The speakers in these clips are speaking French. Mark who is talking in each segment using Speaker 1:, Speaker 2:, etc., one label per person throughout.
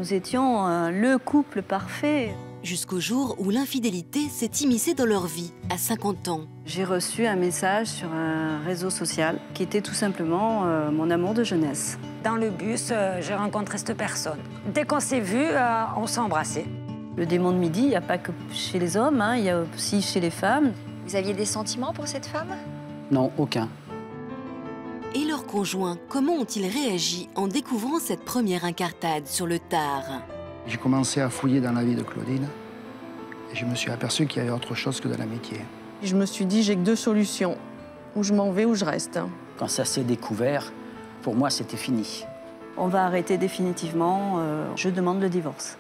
Speaker 1: Nous étions le couple parfait.
Speaker 2: Jusqu'au jour où l'infidélité s'est immiscée dans leur vie, à 50 ans.
Speaker 1: J'ai reçu un message sur un réseau social qui était tout simplement mon amour de jeunesse.
Speaker 3: Dans le bus, j'ai rencontré cette personne. Dès qu'on s'est vu, on s'est embrassés.
Speaker 1: Le démon de midi, il n'y a pas que chez les hommes, hein, il y a aussi chez les femmes.
Speaker 4: Vous aviez des sentiments pour cette femme?
Speaker 5: Non, aucun.
Speaker 2: Et leurs conjoints, comment ont-ils réagi en découvrant cette première incartade sur le tard?
Speaker 6: J'ai commencé à fouiller dans la vie de Claudine et je me suis aperçu qu'il y avait autre chose que de l'amitié.
Speaker 7: Je me suis dit, j'ai que deux solutions. Ou je m'en vais ou je reste.
Speaker 5: Quand ça s'est découvert, pour moi, c'était fini.
Speaker 1: On va arrêter définitivement, je demande le divorce.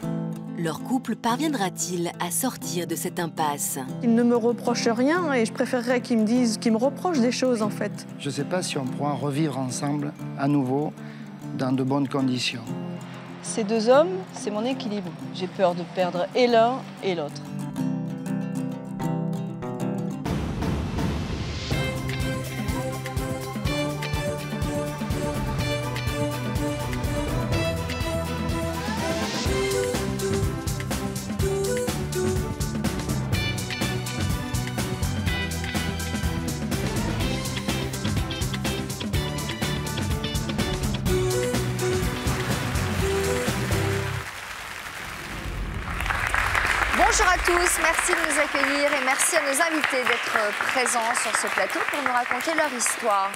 Speaker 2: Leur couple parviendra-t-il à sortir de cette impasse?
Speaker 7: Ils ne me reprochent rien et je préférerais qu'ils me disent, qu'ils me reprochent des choses en fait.
Speaker 6: Je ne sais pas si on pourra revivre ensemble à nouveau dans de bonnes conditions.
Speaker 7: Ces deux hommes, c'est mon équilibre. J'ai peur de perdre et l'un et l'autre.
Speaker 4: Bonjour à tous, merci de nous accueillir et merci à nos invités d'être présents sur ce plateau pour nous raconter leur histoire.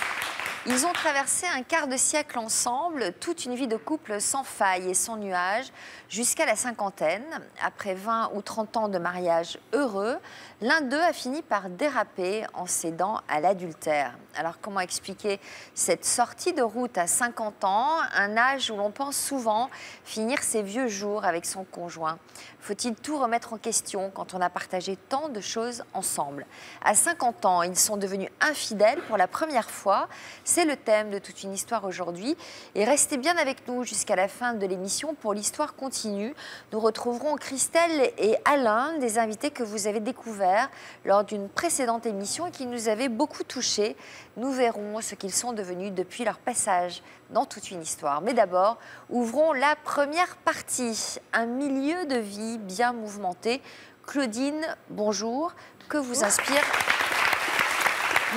Speaker 4: Ils ont traversé un quart de siècle ensemble, toute une vie de couple sans faille et sans nuage, jusqu'à la cinquantaine. Après 20 ou 30 ans de mariage heureux, l'un d'eux a fini par déraper en cédant à l'adultère. Alors comment expliquer cette sortie de route à 50 ans, un âge où l'on pense souvent finir ses vieux jours avec son conjoint? Faut-il tout remettre en question quand on a partagé tant de choses ensemble? À 50 ans, ils sont devenus infidèles pour la première fois. C'est le thème de toute une histoire aujourd'hui. Et restez bien avec nous jusqu'à la fin de l'émission pour l'histoire continue. Nous retrouverons Christelle et Alain, des invités que vous avez découverts lors d'une précédente émission et qui nous avaient beaucoup touchés. Nous verrons ce qu'ils sont devenus depuis leur passage dans toute une histoire. Mais d'abord, ouvrons la première partie. Un milieu de vie bien mouvementé. Claudine, bonjour. Que vous inspire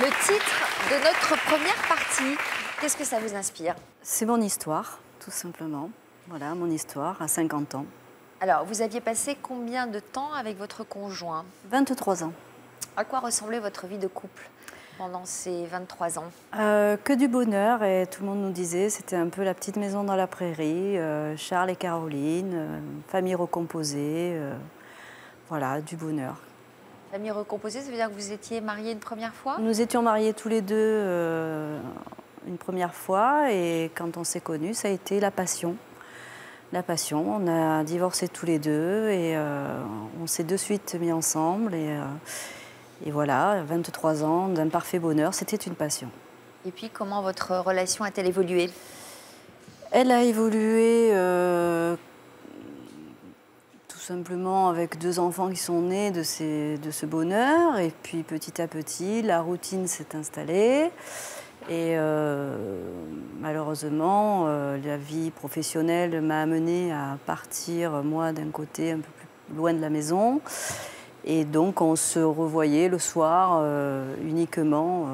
Speaker 4: le titre de notre première partie? Qu'est-ce que ça vous inspire?
Speaker 1: C'est mon histoire, tout simplement. Voilà, mon histoire à 50 ans.
Speaker 4: Alors, vous aviez passé combien de temps avec votre conjoint?
Speaker 1: 23 ans.
Speaker 4: À quoi ressemblait votre vie de couple pendant ces 23 ans?
Speaker 1: Que du bonheur, et tout le monde nous disait, c'était un peu la petite maison dans la prairie, Charles et Caroline, famille recomposée, voilà, du bonheur.
Speaker 4: Famille recomposée, ça veut dire que vous étiez mariés une première fois?
Speaker 1: Nous étions mariés tous les deux une première fois, et quand on s'est connus, ça a été la passion. La passion, on a divorcé tous les deux, et on s'est de suite mis ensemble, et voilà, 23 ans d'un parfait bonheur, c'était une passion.
Speaker 4: Et puis, comment votre relation a-t-elle évolué?
Speaker 1: Elle a évolué tout simplement avec deux enfants qui sont nés de ce bonheur. Et puis, petit à petit, la routine s'est installée. Et malheureusement, la vie professionnelle m'a amenée à partir, moi, d'un côté un peu plus loin de la maison. Et donc, on se revoyait le soir uniquement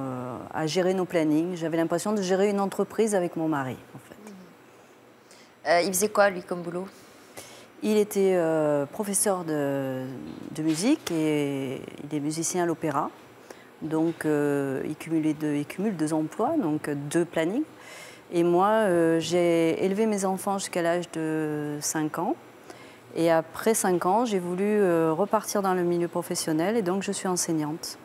Speaker 1: à gérer nos plannings. J'avais l'impression de gérer une entreprise avec mon mari, en fait.
Speaker 4: Il faisait quoi, lui, comme boulot?
Speaker 1: Il était professeur de musique et il est musicien à l'opéra. Donc, il cumule deux emplois, donc deux plannings. Et moi, j'ai élevé mes enfants jusqu'à l'âge de 5 ans. Et après 5 ans, j'ai voulu repartir dans le milieu professionnel et donc je suis enseignante.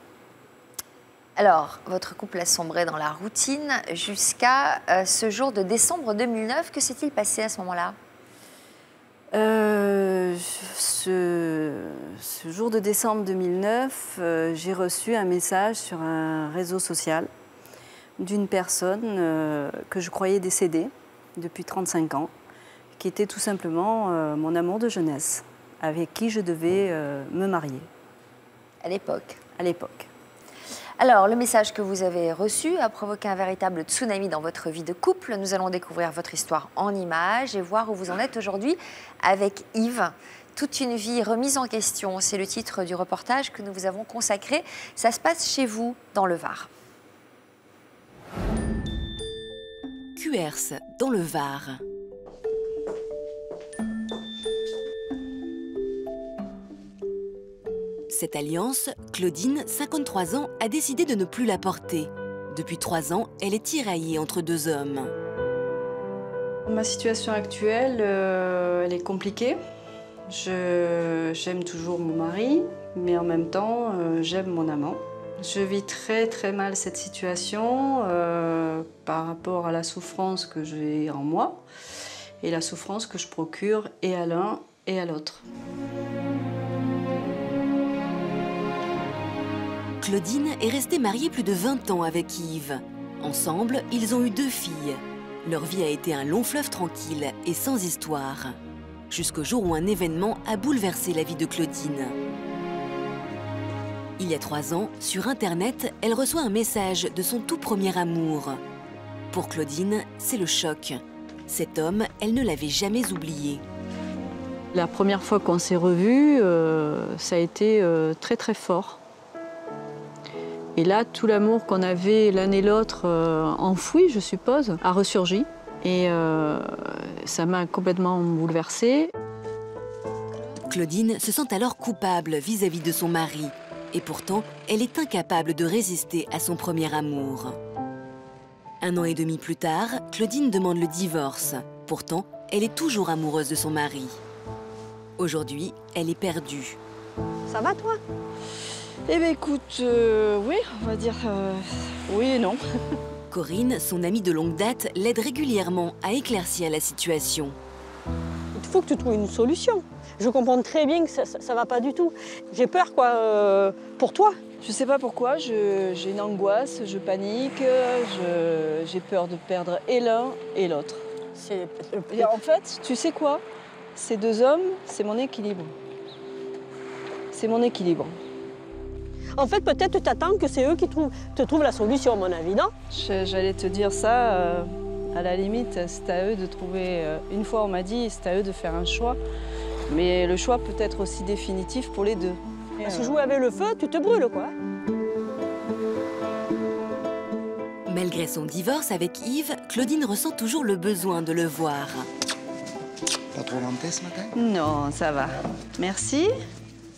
Speaker 4: Alors, votre couple a sombré dans la routine jusqu'à ce jour de décembre 2009. Que s'est-il passé à ce moment-là?
Speaker 1: Ce jour de décembre 2009, j'ai reçu un message sur un réseau social d'une personne que je croyais décédée depuis 35 ans, qui était tout simplement mon amour de jeunesse, avec qui je devais me marier.
Speaker 4: À l'époque?
Speaker 1: À l'époque.
Speaker 4: Alors, le message que vous avez reçu a provoqué un véritable tsunami dans votre vie de couple. Nous allons découvrir votre histoire en images et voir où vous en êtes aujourd'hui avec Yves. Toute une vie remise en question, c'est le titre du reportage que nous vous avons consacré. Ça se passe chez vous, dans le Var.
Speaker 2: Cuers, dans le Var. Cette alliance, Claudine, 53 ans, a décidé de ne plus la porter. Depuis 3 ans, elle est tiraillée entre 2 hommes.
Speaker 7: Ma situation actuelle, elle est compliquée. J'aime toujours mon mari, mais en même temps, j'aime mon amant. Je vis très mal cette situation par rapport à la souffrance que j'ai en moi et la souffrance que je procure et à l'un et à l'autre.
Speaker 2: Claudine est restée mariée plus de 20 ans avec Yves. Ensemble, ils ont eu 2 filles. Leur vie a été un long fleuve tranquille et sans histoire. Jusqu'au jour où un événement a bouleversé la vie de Claudine. Il y a 3 ans, sur Internet, elle reçoit un message de son tout premier amour. Pour Claudine, c'est le choc. Cet homme, elle ne l'avait jamais oublié.
Speaker 7: La première fois qu'on s'est revus, ça a été très fort. Et là, tout l'amour qu'on avait l'un et l'autre enfoui, je suppose, a ressurgi. Et ça m'a complètement bouleversée.
Speaker 2: Claudine se sent alors coupable vis-à-vis de son mari. Et pourtant, elle est incapable de résister à son premier amour. 1 an et demi plus tard, Claudine demande le divorce. Pourtant, elle est toujours amoureuse de son mari. Aujourd'hui, elle est perdue.
Speaker 3: Ça va, toi?
Speaker 7: Eh bien, écoute, oui, on va dire oui et non.
Speaker 2: Corinne, son amie de longue date, l'aide régulièrement à éclaircir la situation.
Speaker 8: Il faut que tu trouves une solution. Je comprends très bien que ça ne va pas du tout. J'ai peur, quoi, pour toi.
Speaker 7: Je sais pas pourquoi, j'ai une angoisse, je panique, j'ai peur de perdre et l'un et l'autre. En fait, tu sais quoi? Ces 2 hommes, c'est mon équilibre. C'est mon équilibre.
Speaker 8: En fait, peut-être tu t'attends que c'est eux qui te trouvent la solution, à mon avis, non?
Speaker 7: J'allais te dire ça, à la limite, c'est à eux de trouver... Une fois, on m'a dit, c'est à eux de faire un choix. Mais le choix peut être aussi définitif pour les 2.
Speaker 8: Parce que jouer avec le feu, tu te brûles, quoi.
Speaker 2: Malgré son divorce avec Yves, Claudine ressent toujours le besoin de le voir.
Speaker 6: Pas trop vanté ce matin?
Speaker 7: Non, ça va. Merci.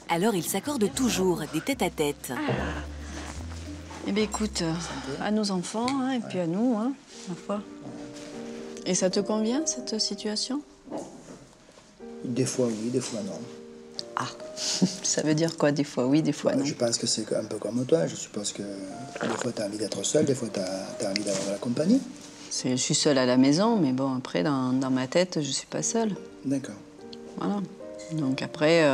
Speaker 2: Alors ils s'accordent toujours des tête-à-tête.
Speaker 7: Eh bien, écoute, à nos enfants, hein, et puis à nous, hein, ma foi. Et ça te convient, cette situation?
Speaker 6: Des fois oui, des fois non.
Speaker 7: Ah, ça veut dire quoi, des fois oui, des fois non?
Speaker 6: Je pense que c'est un peu comme toi. Je suppose que des fois tu as envie d'être seul, des fois tu as envie d'avoir de la compagnie.
Speaker 7: Je suis seule à la maison, mais bon, après, dans ma tête, je suis pas seule.
Speaker 6: D'accord.
Speaker 7: Voilà. Donc après,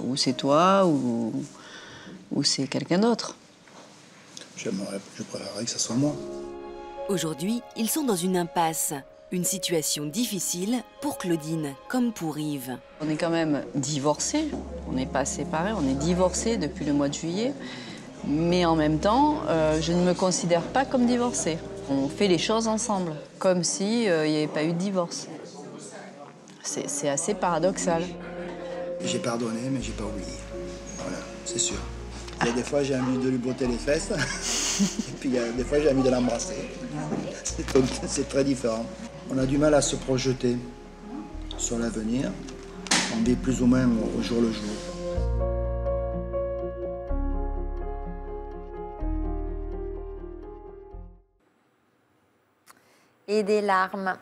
Speaker 7: ou c'est toi, ou c'est quelqu'un d'autre.
Speaker 6: Je préférerais que ce soit moi.
Speaker 2: Aujourd'hui, ils sont dans une impasse. Une situation difficile pour Claudine comme pour Yves.
Speaker 7: On est quand même divorcés, on n'est pas séparés, on est divorcés depuis le mois de juillet. Mais en même temps, je ne me considère pas comme divorcée. On fait les choses ensemble, comme s'il n'y avait pas eu de divorce. C'est assez paradoxal.
Speaker 6: J'ai pardonné, mais j'ai pas oublié. Voilà, c'est sûr. Il y a des fois, j'ai envie de lui botter les fesses. Et puis, il y a des fois, j'ai envie de l'embrasser. C'est très différent. On a du mal à se projeter sur l'avenir. On vit plus ou moins au jour le jour.
Speaker 4: Et des larmes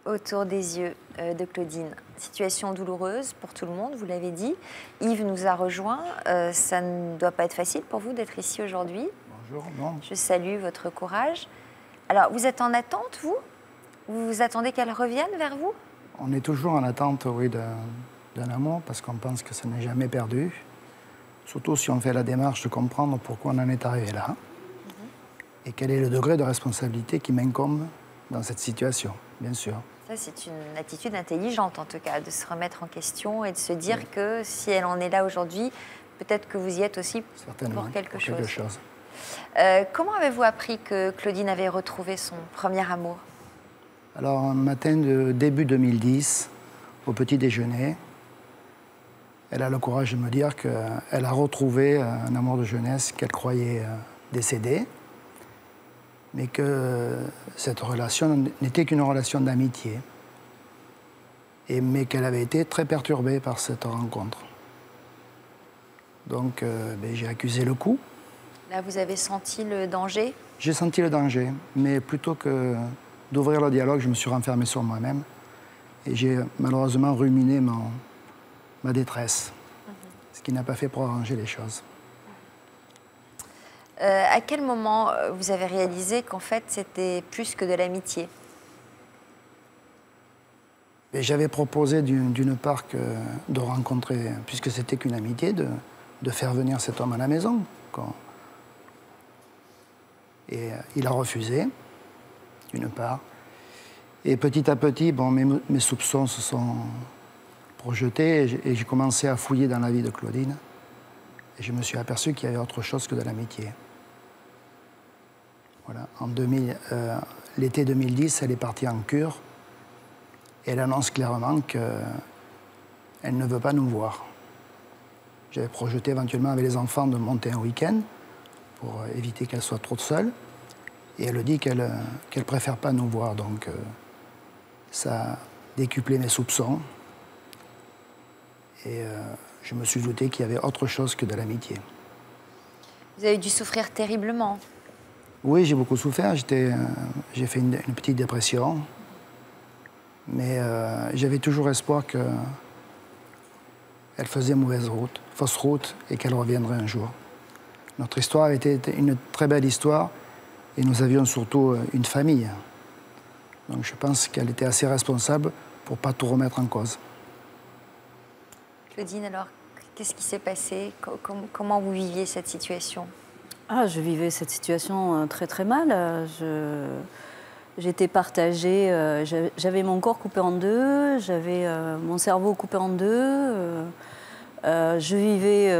Speaker 4: autour des yeux de Claudine. Situation douloureuse pour tout le monde, vous l'avez dit. Yves nous a rejoints. Ça ne doit pas être facile pour vous d'être ici aujourd'hui.
Speaker 6: Bonjour, non.
Speaker 4: Je salue votre courage. Alors, vous êtes en attente, vous? Vous attendez qu'elle revienne vers vous?
Speaker 6: On est toujours en attente, oui, d'un amour, parce qu'on pense que ça n'est jamais perdu. Surtout si on fait la démarche de comprendre pourquoi on en est arrivé là. Et quel est le degré de responsabilité qui m'incombe dans cette situation, bien sûr.
Speaker 4: Ça, c'est une attitude intelligente, en tout cas, de se remettre en question et de se dire que si elle en est là aujourd'hui, peut-être que vous y êtes aussi pour quelque chose. Comment avez-vous appris que Claudine avait retrouvé son premier amour?
Speaker 6: Alors, un matin de début 2010, au petit déjeuner, elle a le courage de me dire qu'elle a retrouvé un amour de jeunesse qu'elle croyait décédé, mais que cette relation n'était qu'une relation d'amitié, mais qu'elle avait été très perturbée par cette rencontre. Donc, j'ai accusé le coup.
Speaker 4: Là, vous avez senti le danger?
Speaker 6: J'ai senti le danger, mais plutôt que d'ouvrir le dialogue, je me suis renfermé sur moi-même. Et j'ai malheureusement ruminé ma détresse, ce qui n'a pas fait pour arranger les choses.
Speaker 4: À quel moment vous avez réalisé qu'en fait, c'était plus que de l'amitié?
Speaker 6: J'avais proposé d'une part de rencontrer, puisque c'était qu'une amitié, de faire venir cet homme à la maison. Et il a refusé, d'une part. Et petit à petit, bon, mes soupçons se sont projetés et j'ai commencé à fouiller dans la vie de Claudine. Et je me suis aperçu qu'il y avait autre chose que de l'amitié. Voilà. L'été 2010, elle est partie en cure. Et elle annonce clairement qu'elle ne veut pas nous voir. J'avais projeté éventuellement avec les enfants de monter un week-end pour éviter qu'elle soit trop seule. Et elle dit qu'elle ne préfère pas nous voir. Donc ça a décuplé mes soupçons. Et je me suis douté qu'il y avait autre chose que de l'amitié.
Speaker 4: Vous avez dû souffrir terriblement.
Speaker 6: Oui, j'ai beaucoup souffert. J'ai fait une petite dépression. Mais j'avais toujours espoir qu'elle faisait fausse route, et qu'elle reviendrait un jour. Notre histoire était une très belle histoire, et nous avions surtout une famille. Donc je pense qu'elle était assez responsable pour ne pas tout remettre en cause.
Speaker 4: Claudine, alors, qu'est-ce qui s'est passé? Comment vous viviez cette situation?
Speaker 1: Je vivais cette situation très très mal. J'étais partagée, j'avais mon corps coupé en deux, j'avais mon cerveau coupé en deux. Je vivais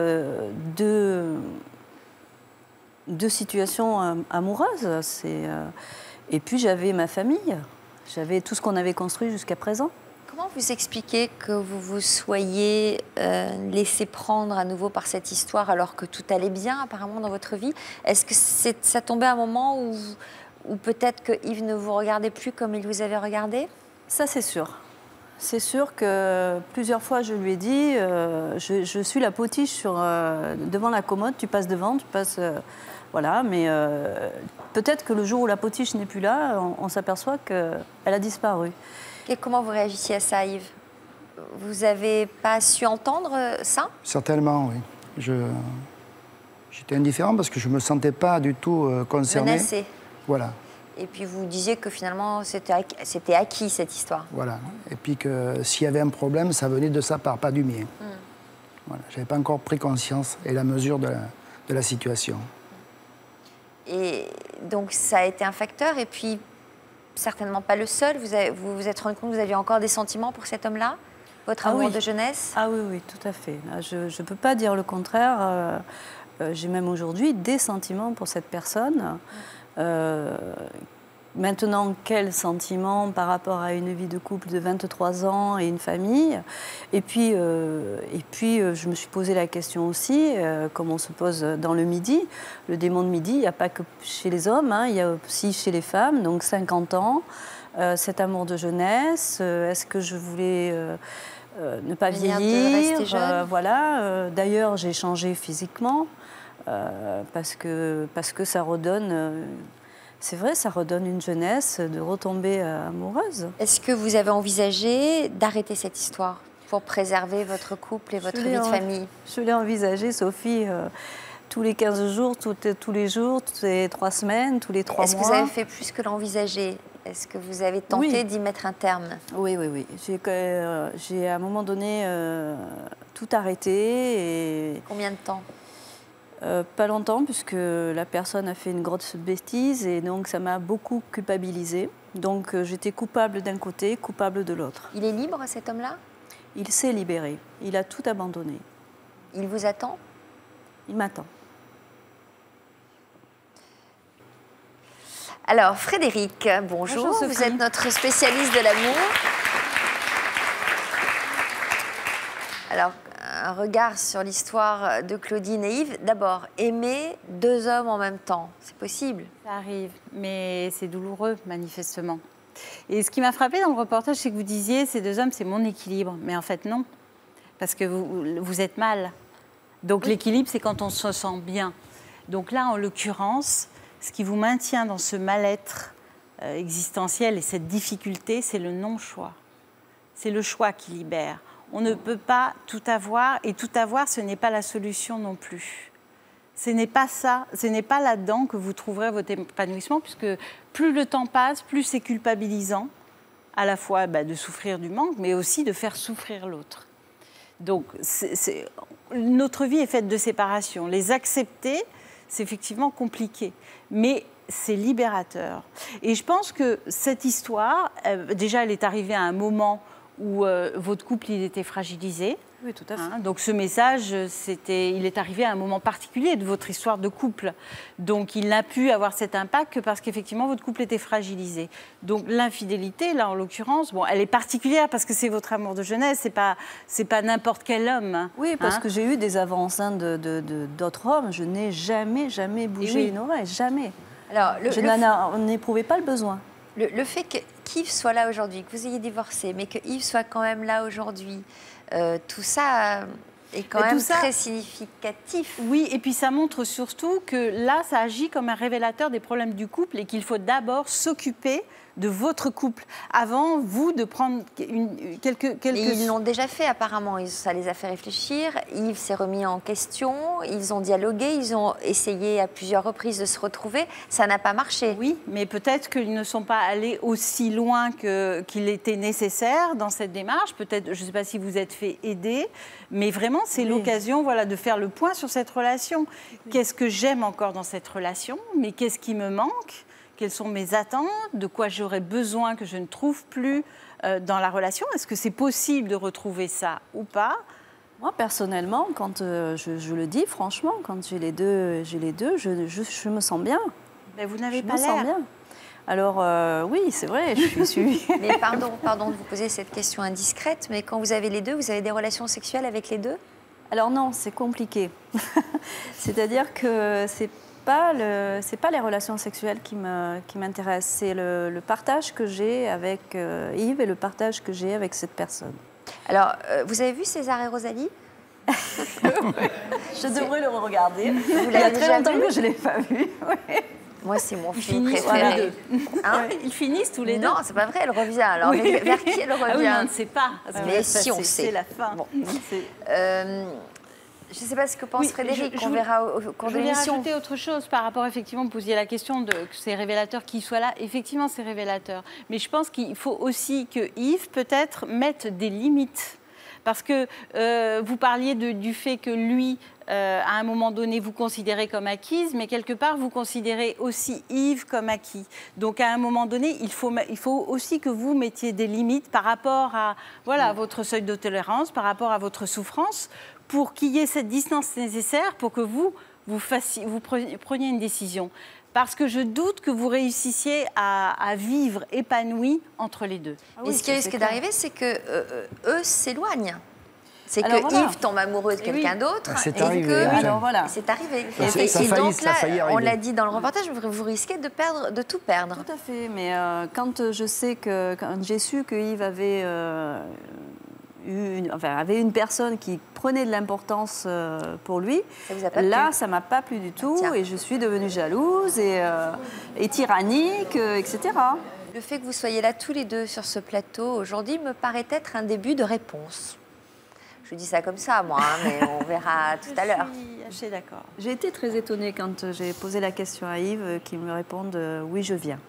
Speaker 1: deux situations amoureuses. Et puis j'avais ma famille, j'avais tout ce qu'on avait construit jusqu'à présent.
Speaker 4: Comment vous expliquez que vous vous soyez laissé prendre à nouveau par cette histoire alors que tout allait bien apparemment dans votre vie? Est-ce que ça tombait à un moment où peut-être que Yves ne vous regardait plus comme il vous avait regardé?
Speaker 1: Ça, c'est sûr. C'est sûr que plusieurs fois, je lui ai dit, je suis la potiche devant la commode, tu passes devant, tu passes... voilà, mais peut-être que le jour où la potiche n'est plus là, on s'aperçoit qu'elle a disparu.
Speaker 4: Et comment vous réagissiez à ça, Yves? Vous n'avez pas su entendre ça?
Speaker 6: Certainement, oui. J'étais indifférent parce que je ne me sentais pas du tout concerné.
Speaker 4: Menacé.
Speaker 6: Voilà.
Speaker 4: Et puis vous disiez que finalement c'était acquis cette histoire.
Speaker 6: Voilà. Et puis que s'il y avait un problème, ça venait de sa part, pas du mien. Voilà. Je n'avais pas encore pris conscience et la mesure de la situation.
Speaker 4: Et donc ça a été un facteur, et puis certainement pas le seul. Vous vous êtes rendu compte que vous aviez encore des sentiments pour cet homme-là? Votre amour de jeunesse?
Speaker 1: Ah oui, oui, tout à fait. Je ne peux pas dire le contraire. J'ai même aujourd'hui des sentiments pour cette personne. Maintenant, quels sentiments par rapport à une vie de couple de 23 ans et une famille? Et puis, je me suis posé la question aussi, comme on se pose dans le Midi. Le démon de Midi, il n'y a pas que chez les hommes, il y a aussi chez les femmes. Donc 50 ans, cet amour de jeunesse, est-ce que je voulais ne pas vieillir?
Speaker 4: Rester jeune.
Speaker 1: Voilà. D'ailleurs, j'ai changé physiquement. Parce que ça redonne, c'est vrai, ça redonne une jeunesse, de retomber amoureuse.
Speaker 4: Est-ce que vous avez envisagé d'arrêter cette histoire pour préserver votre couple et votre vie de famille?
Speaker 1: Je l'ai envisagé, Sophie, tous les 15 jours, tous les jours, toutes les 3 semaines, tous les 3 mois.
Speaker 4: Est-ce que vous avez fait plus que l'envisager? Est-ce que vous avez tenté d'y mettre un terme?
Speaker 1: Oui, oui, oui. J'ai à un moment donné tout arrêté. Et...
Speaker 4: Combien de temps?
Speaker 1: Pas longtemps, puisque la personne a fait une grosse bêtise et donc ça m'a beaucoup culpabilisée. Donc j'étais coupable d'un côté, coupable de l'autre.
Speaker 4: Il est libre, cet homme-là?
Speaker 1: Il s'est libéré. Il a tout abandonné.
Speaker 4: Il vous attend?
Speaker 1: Il m'attend.
Speaker 4: Alors, Frédéric, bonjour.
Speaker 1: Bonjour,
Speaker 4: vous
Speaker 1: Sophie.
Speaker 4: êtes notre spécialiste de l'amour. Alors, un regard sur l'histoire de Claudine et Yves. D'abord, aimer 2 hommes en même temps, c'est possible?
Speaker 9: Ça arrive, mais c'est douloureux, manifestement. Et ce qui m'a frappée dans le reportage, c'est que vous disiez, ces 2 hommes, c'est mon équilibre. Mais en fait, non. Parce que vous êtes mal. Donc l'équilibre, c'est quand on se sent bien. Donc là, en l'occurrence, ce qui vous maintient dans ce mal-être existentiel et cette difficulté, c'est le non-choix. C'est le choix qui libère. On ne peut pas tout avoir, et tout avoir, ce n'est pas la solution non plus. Ce n'est pas ça, ce n'est pas là-dedans que vous trouverez votre épanouissement, puisque plus le temps passe, plus c'est culpabilisant, à la fois de souffrir du manque, mais aussi de faire souffrir l'autre. Donc, notre vie est faite de séparation. Les accepter, c'est effectivement compliqué, mais c'est libérateur. Et je pense que cette histoire, déjà, elle est arrivée à un moment où votre couple il était fragilisé.
Speaker 1: Oui, tout à fait.
Speaker 9: Donc ce message, il est arrivé à un moment particulier de votre histoire de couple. Donc il n'a pu avoir cet impact que parce qu'effectivement votre couple était fragilisé. Donc l'infidélité, là en l'occurrence, bon, elle est particulière parce que c'est votre amour de jeunesse, c'est pas n'importe quel homme.
Speaker 1: Oui, parce que j'ai eu des avances d'autres hommes. Je n'ai jamais bougé une oreille, jamais.
Speaker 4: Alors,
Speaker 1: Je n'en éprouvais pas le besoin.
Speaker 4: Le fait qu'Yves soit là aujourd'hui, que vous ayez divorcé, mais que Yves soit quand même là aujourd'hui, tout ça est quand même très significatif.
Speaker 9: Oui, et puis ça montre surtout que là, ça agit comme un révélateur des problèmes du couple et qu'il faut d'abord s'occuper de votre couple avant, vous, de prendre quelques...
Speaker 4: Mais ils l'ont déjà fait apparemment, ça les a fait réfléchir. Yves s'est remis en question, ils ont dialogué, ils ont essayé à plusieurs reprises de se retrouver. Ça n'a pas marché.
Speaker 9: Oui, mais peut-être qu'ils ne sont pas allés aussi loin qu'il était nécessaire dans cette démarche. Peut-être, je ne sais pas si vous êtes fait aider, mais vraiment, c'est l'occasion de faire le point sur cette relation. Qu'est-ce que j'aime encore dans cette relation? Mais qu'est-ce qui me manque? Quelles sont mes attentes? De quoi j'aurais besoin que je ne trouve plus dans la relation? Est-ce que c'est possible de retrouver ça ou pas?
Speaker 1: Moi, personnellement, quand je le dis franchement, quand j'ai les deux, je me sens bien.
Speaker 9: Mais vous n'avez pas
Speaker 1: l'air. Je me sens bien. Alors, oui, c'est vrai, je suis suivie.
Speaker 4: Mais pardon de vous poser cette question indiscrète, mais quand vous avez les deux, vous avez des relations sexuelles avec les deux?
Speaker 1: Alors non, c'est compliqué. C'est-à-dire que c'est pas les relations sexuelles qui m'intéressent, c'est le partage que j'ai avec Yves et le partage que j'ai avec cette personne.
Speaker 4: Alors, vous avez vu César et Rosalie?
Speaker 1: Je devrais le regarder.
Speaker 4: Il
Speaker 1: y a très longtemps que je ne l'ai pas vu. Ouais.
Speaker 4: Moi, c'est mon film préféré.
Speaker 9: Ils finissent tous les deux.
Speaker 4: Non, c'est pas vrai, elle revient. Alors, vers qui elle revient?
Speaker 9: Oui, on ne sait pas.
Speaker 4: Mais si, on sait.
Speaker 9: C'est la fin. Bon.
Speaker 4: Je ne sais pas ce que pense Frédéric, on verra au cours de l'émission.
Speaker 9: Je voulais rajouter autre chose par rapport, effectivement, vous posiez la question de que c'est révélateur qu'il soit là. Effectivement, c'est révélateur. Mais je pense qu'il faut aussi que Yves, peut-être, mette des limites. Parce que vous parliez du fait que lui, à un moment donné, vous considérez comme acquise, mais quelque part, vous considérez aussi Yves comme acquis. Donc, à un moment donné, il faut aussi que vous mettiez des limites par rapport à votre seuil de tolérance, par rapport à votre souffrance, pour qu'il y ait cette distance nécessaire pour que vous preniez une décision. Parce que je doute que vous réussissiez à vivre épanoui entre les deux.
Speaker 4: Et ce qui risque d'arriver, c'est qu'eux s'éloignent. C'est que Yves tombe amoureux de quelqu'un d'autre et que c'est arrivé. Et donc là, on l'a dit dans le reportage, vous risquez de tout perdre.
Speaker 1: Tout à fait. Mais quand j'ai su que Yves avait avait une personne qui prenait de l'importance pour lui, là, ça ne m'a pas plu du tout et je suis devenue jalouse et tyrannique, etc.
Speaker 4: Le fait que vous soyez là tous les deux sur ce plateau aujourd'hui me paraît être un début de réponse. Je dis ça comme ça, moi, mais on verra tout à l'heure.
Speaker 9: Je suis d'accord.
Speaker 1: J'ai été très étonnée quand j'ai posé la question à Yves, qu'il me réponde « oui, je viens ».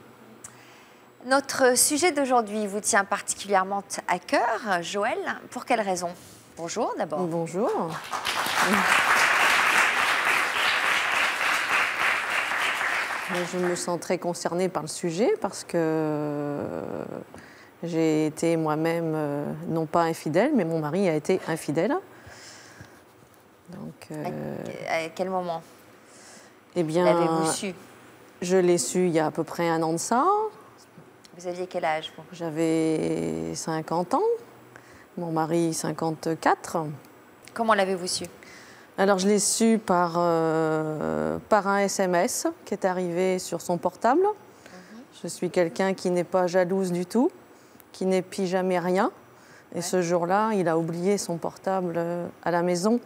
Speaker 4: Notre sujet d'aujourd'hui vous tient particulièrement à cœur, Joël. Pour quelle raison? Bonjour d'abord.
Speaker 10: Bonjour. Je me sens très concernée par le sujet parce que j'ai été moi-même, non pas infidèle, mais mon mari a été infidèle. Donc,
Speaker 4: à quel moment
Speaker 10: eh bien,
Speaker 4: l'avez-vous su?
Speaker 10: Je l'ai su il y a à peu près 1 an de ça.
Speaker 4: Vous aviez quel âge, vous?
Speaker 10: J'avais 50 ans, mon mari 54.
Speaker 4: Comment l'avez-vous su?
Speaker 10: Alors je l'ai su par un SMS qui est arrivé sur son portable. Je suis quelqu'un qui n'est pas jalouse du tout, qui n'épie jamais rien. Et ce jour-là, il a oublié son portable à la maison.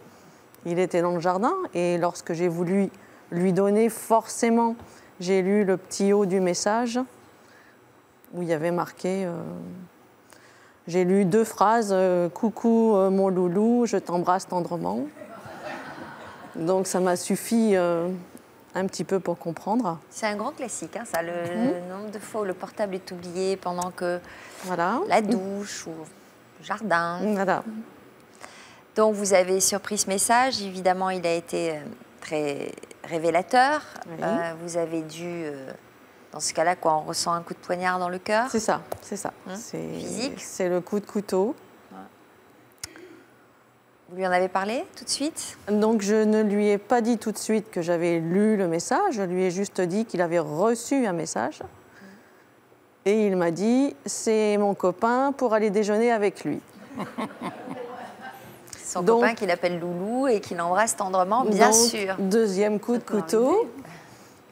Speaker 10: Il était dans le jardin et lorsque j'ai voulu lui donner, forcément, j'ai lu le petit haut du message où il y avait marqué... j'ai lu 2 phrases, coucou mon loulou, je t'embrasse tendrement. Donc ça m'a suffi un petit peu pour comprendre.
Speaker 4: C'est un grand classique, hein, ça, le nombre de fois où le portable est oublié pendant que
Speaker 10: voilà.
Speaker 4: La douche ou le jardin.
Speaker 10: Voilà.
Speaker 4: Donc vous avez surpris ce message, évidemment il a été très révélateur.
Speaker 10: Oui.
Speaker 4: Vous avez dû, dans ce cas-là, quoi, on ressent un coup de poignard dans le cœur?
Speaker 10: C'est ça, c'est ça.
Speaker 4: Physique?
Speaker 10: C'est le coup de couteau.
Speaker 4: Vous lui en avez parlé tout de suite?
Speaker 10: Donc je ne lui ai pas dit tout de suite que j'avais lu le message, je lui ai juste dit qu'il avait reçu un message. Et il m'a dit, c'est mon copain pour aller déjeuner avec lui.
Speaker 4: Son copain qu'il appelle Loulou et qu'il embrasse tendrement, bien sûr.
Speaker 10: Deuxième coup de couteau.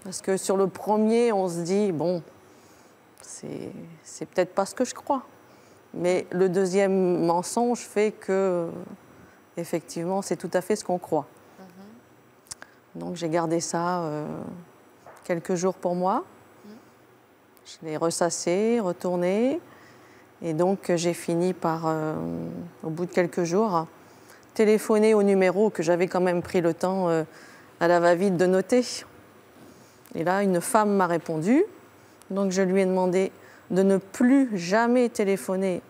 Speaker 10: Parce que sur le premier, on se dit, bon, c'est peut-être pas ce que je crois. Mais le deuxième mensonge fait que, effectivement, c'est tout à fait ce qu'on croit. Donc j'ai gardé ça quelques jours pour moi. Je l'ai ressassé, retourné. Et donc j'ai fini par, au bout de quelques jours, téléphoner au numéro que j'avais quand même pris le temps à la va-vite de noter. Et là, une femme m'a répondu. Donc je lui ai demandé de ne plus jamais téléphoner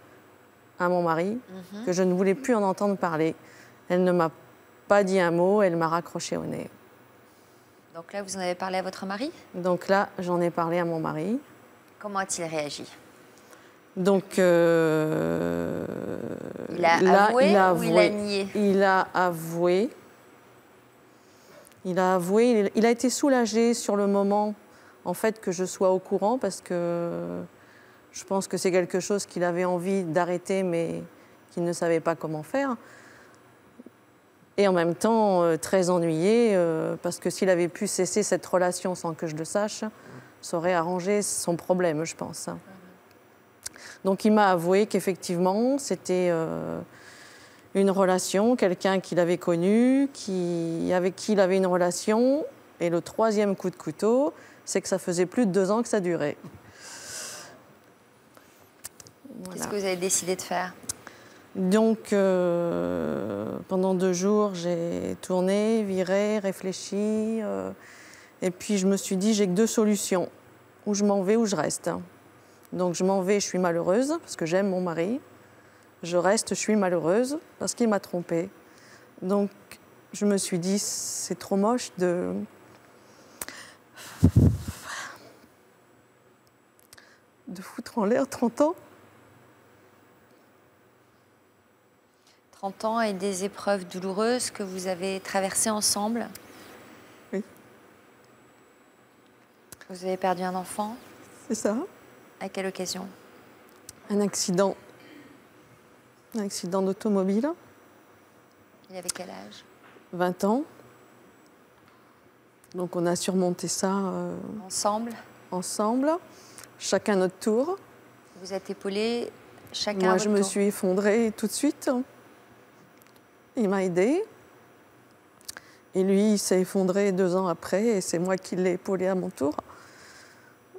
Speaker 10: à mon mari, que je ne voulais plus en entendre parler. Elle ne m'a pas dit un mot, elle m'a raccroché au nez.
Speaker 4: Donc là, vous en avez parlé à votre mari?
Speaker 10: Donc là, j'en ai parlé à mon mari.
Speaker 4: Comment a-t-il réagi?
Speaker 10: Donc,
Speaker 4: il a avoué ou il a nié?
Speaker 10: Il a avoué. Il a avoué. Il a été soulagé sur le moment, en fait, que je sois au courant, parce que je pense que c'est quelque chose qu'il avait envie d'arrêter, mais qu'il ne savait pas comment faire. Et en même temps, très ennuyé, parce que s'il avait pu cesser cette relation sans que je le sache, ça aurait arrangé son problème, je pense. Donc il m'a avoué qu'effectivement, c'était une relation, quelqu'un qu'il avait connu, avec qui il avait une relation. Et le troisième coup de couteau, c'est que ça faisait plus de 2 ans que ça durait. Voilà.
Speaker 4: Qu'est-ce que vous avez décidé de faire?
Speaker 10: Donc, pendant 2 jours, j'ai tourné, viré, réfléchi. Et puis, je me suis dit, j'ai que 2 solutions. Ou je m'en vais ou je reste. Donc, je m'en vais, je suis malheureuse, parce que j'aime mon mari. Je reste, je suis malheureuse, parce qu'il m'a trompée. Donc, je me suis dit, c'est trop moche de foutre en l'air 30 ans.
Speaker 4: 30 ans et des épreuves douloureuses que vous avez traversées ensemble.
Speaker 10: Oui.
Speaker 4: Vous avez perdu un enfant.
Speaker 10: C'est ça.
Speaker 4: À quelle occasion?
Speaker 10: Un accident. Un accident d'automobile.
Speaker 4: Il avait quel âge?
Speaker 10: 20 ans. Donc on a surmonté ça
Speaker 4: ensemble.
Speaker 10: Ensemble, chacun notre tour.
Speaker 4: Vous êtes épaulés chacun
Speaker 10: Moi,
Speaker 4: à votre
Speaker 10: je me
Speaker 4: tour.
Speaker 10: suis effondrée tout de suite. Il m'a aidée. Et lui, il s'est effondré 2 ans après, et c'est moi qui l'ai épaulé à mon tour.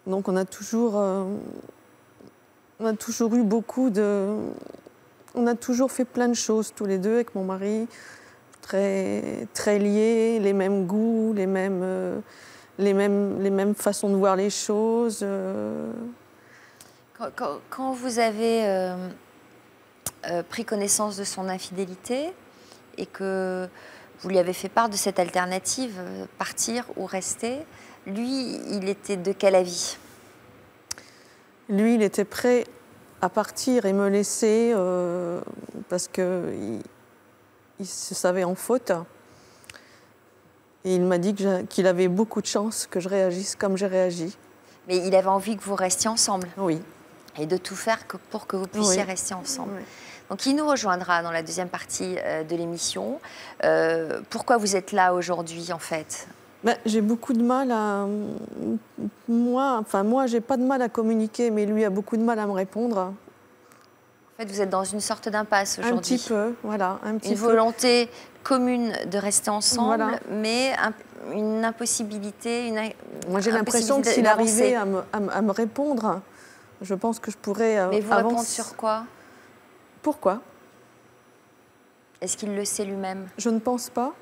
Speaker 10: Donc on a toujours eu beaucoup de... On a toujours fait plein de choses tous les deux avec mon mari, très, très liés, les mêmes goûts, les mêmes façons de voir les choses.
Speaker 4: Quand vous avez pris connaissance de son infidélité et que vous lui avez fait part de cette alternative, partir ou rester, lui, il était de quel avis?
Speaker 10: Lui, il était prêt à partir et me laisser parce qu'il se savait en faute. Et il m'a dit qu'il avait beaucoup de chance que je réagisse comme j'ai réagi.
Speaker 4: Mais il avait envie que vous restiez ensemble.
Speaker 10: Oui.
Speaker 4: Et de tout faire pour que vous puissiez rester ensemble. Oui. Donc il nous rejoindra dans la deuxième partie de l'émission. Pourquoi vous êtes là aujourd'hui, en fait?
Speaker 10: J'ai beaucoup de mal à... Moi, j'ai pas de mal à communiquer, mais lui a beaucoup de mal à me répondre.
Speaker 4: En fait, vous êtes dans une sorte d'impasse aujourd'hui.
Speaker 10: Un petit peu, voilà.
Speaker 4: Une volonté commune de rester ensemble, mais une impossibilité.
Speaker 10: Moi, j'ai l'impression que s'il arrivait à me répondre, je pense que je pourrais
Speaker 4: Mais vous répondre sur quoi?
Speaker 10: Pourquoi?
Speaker 4: Est-ce qu'il le sait lui-même?
Speaker 10: Je ne pense pas.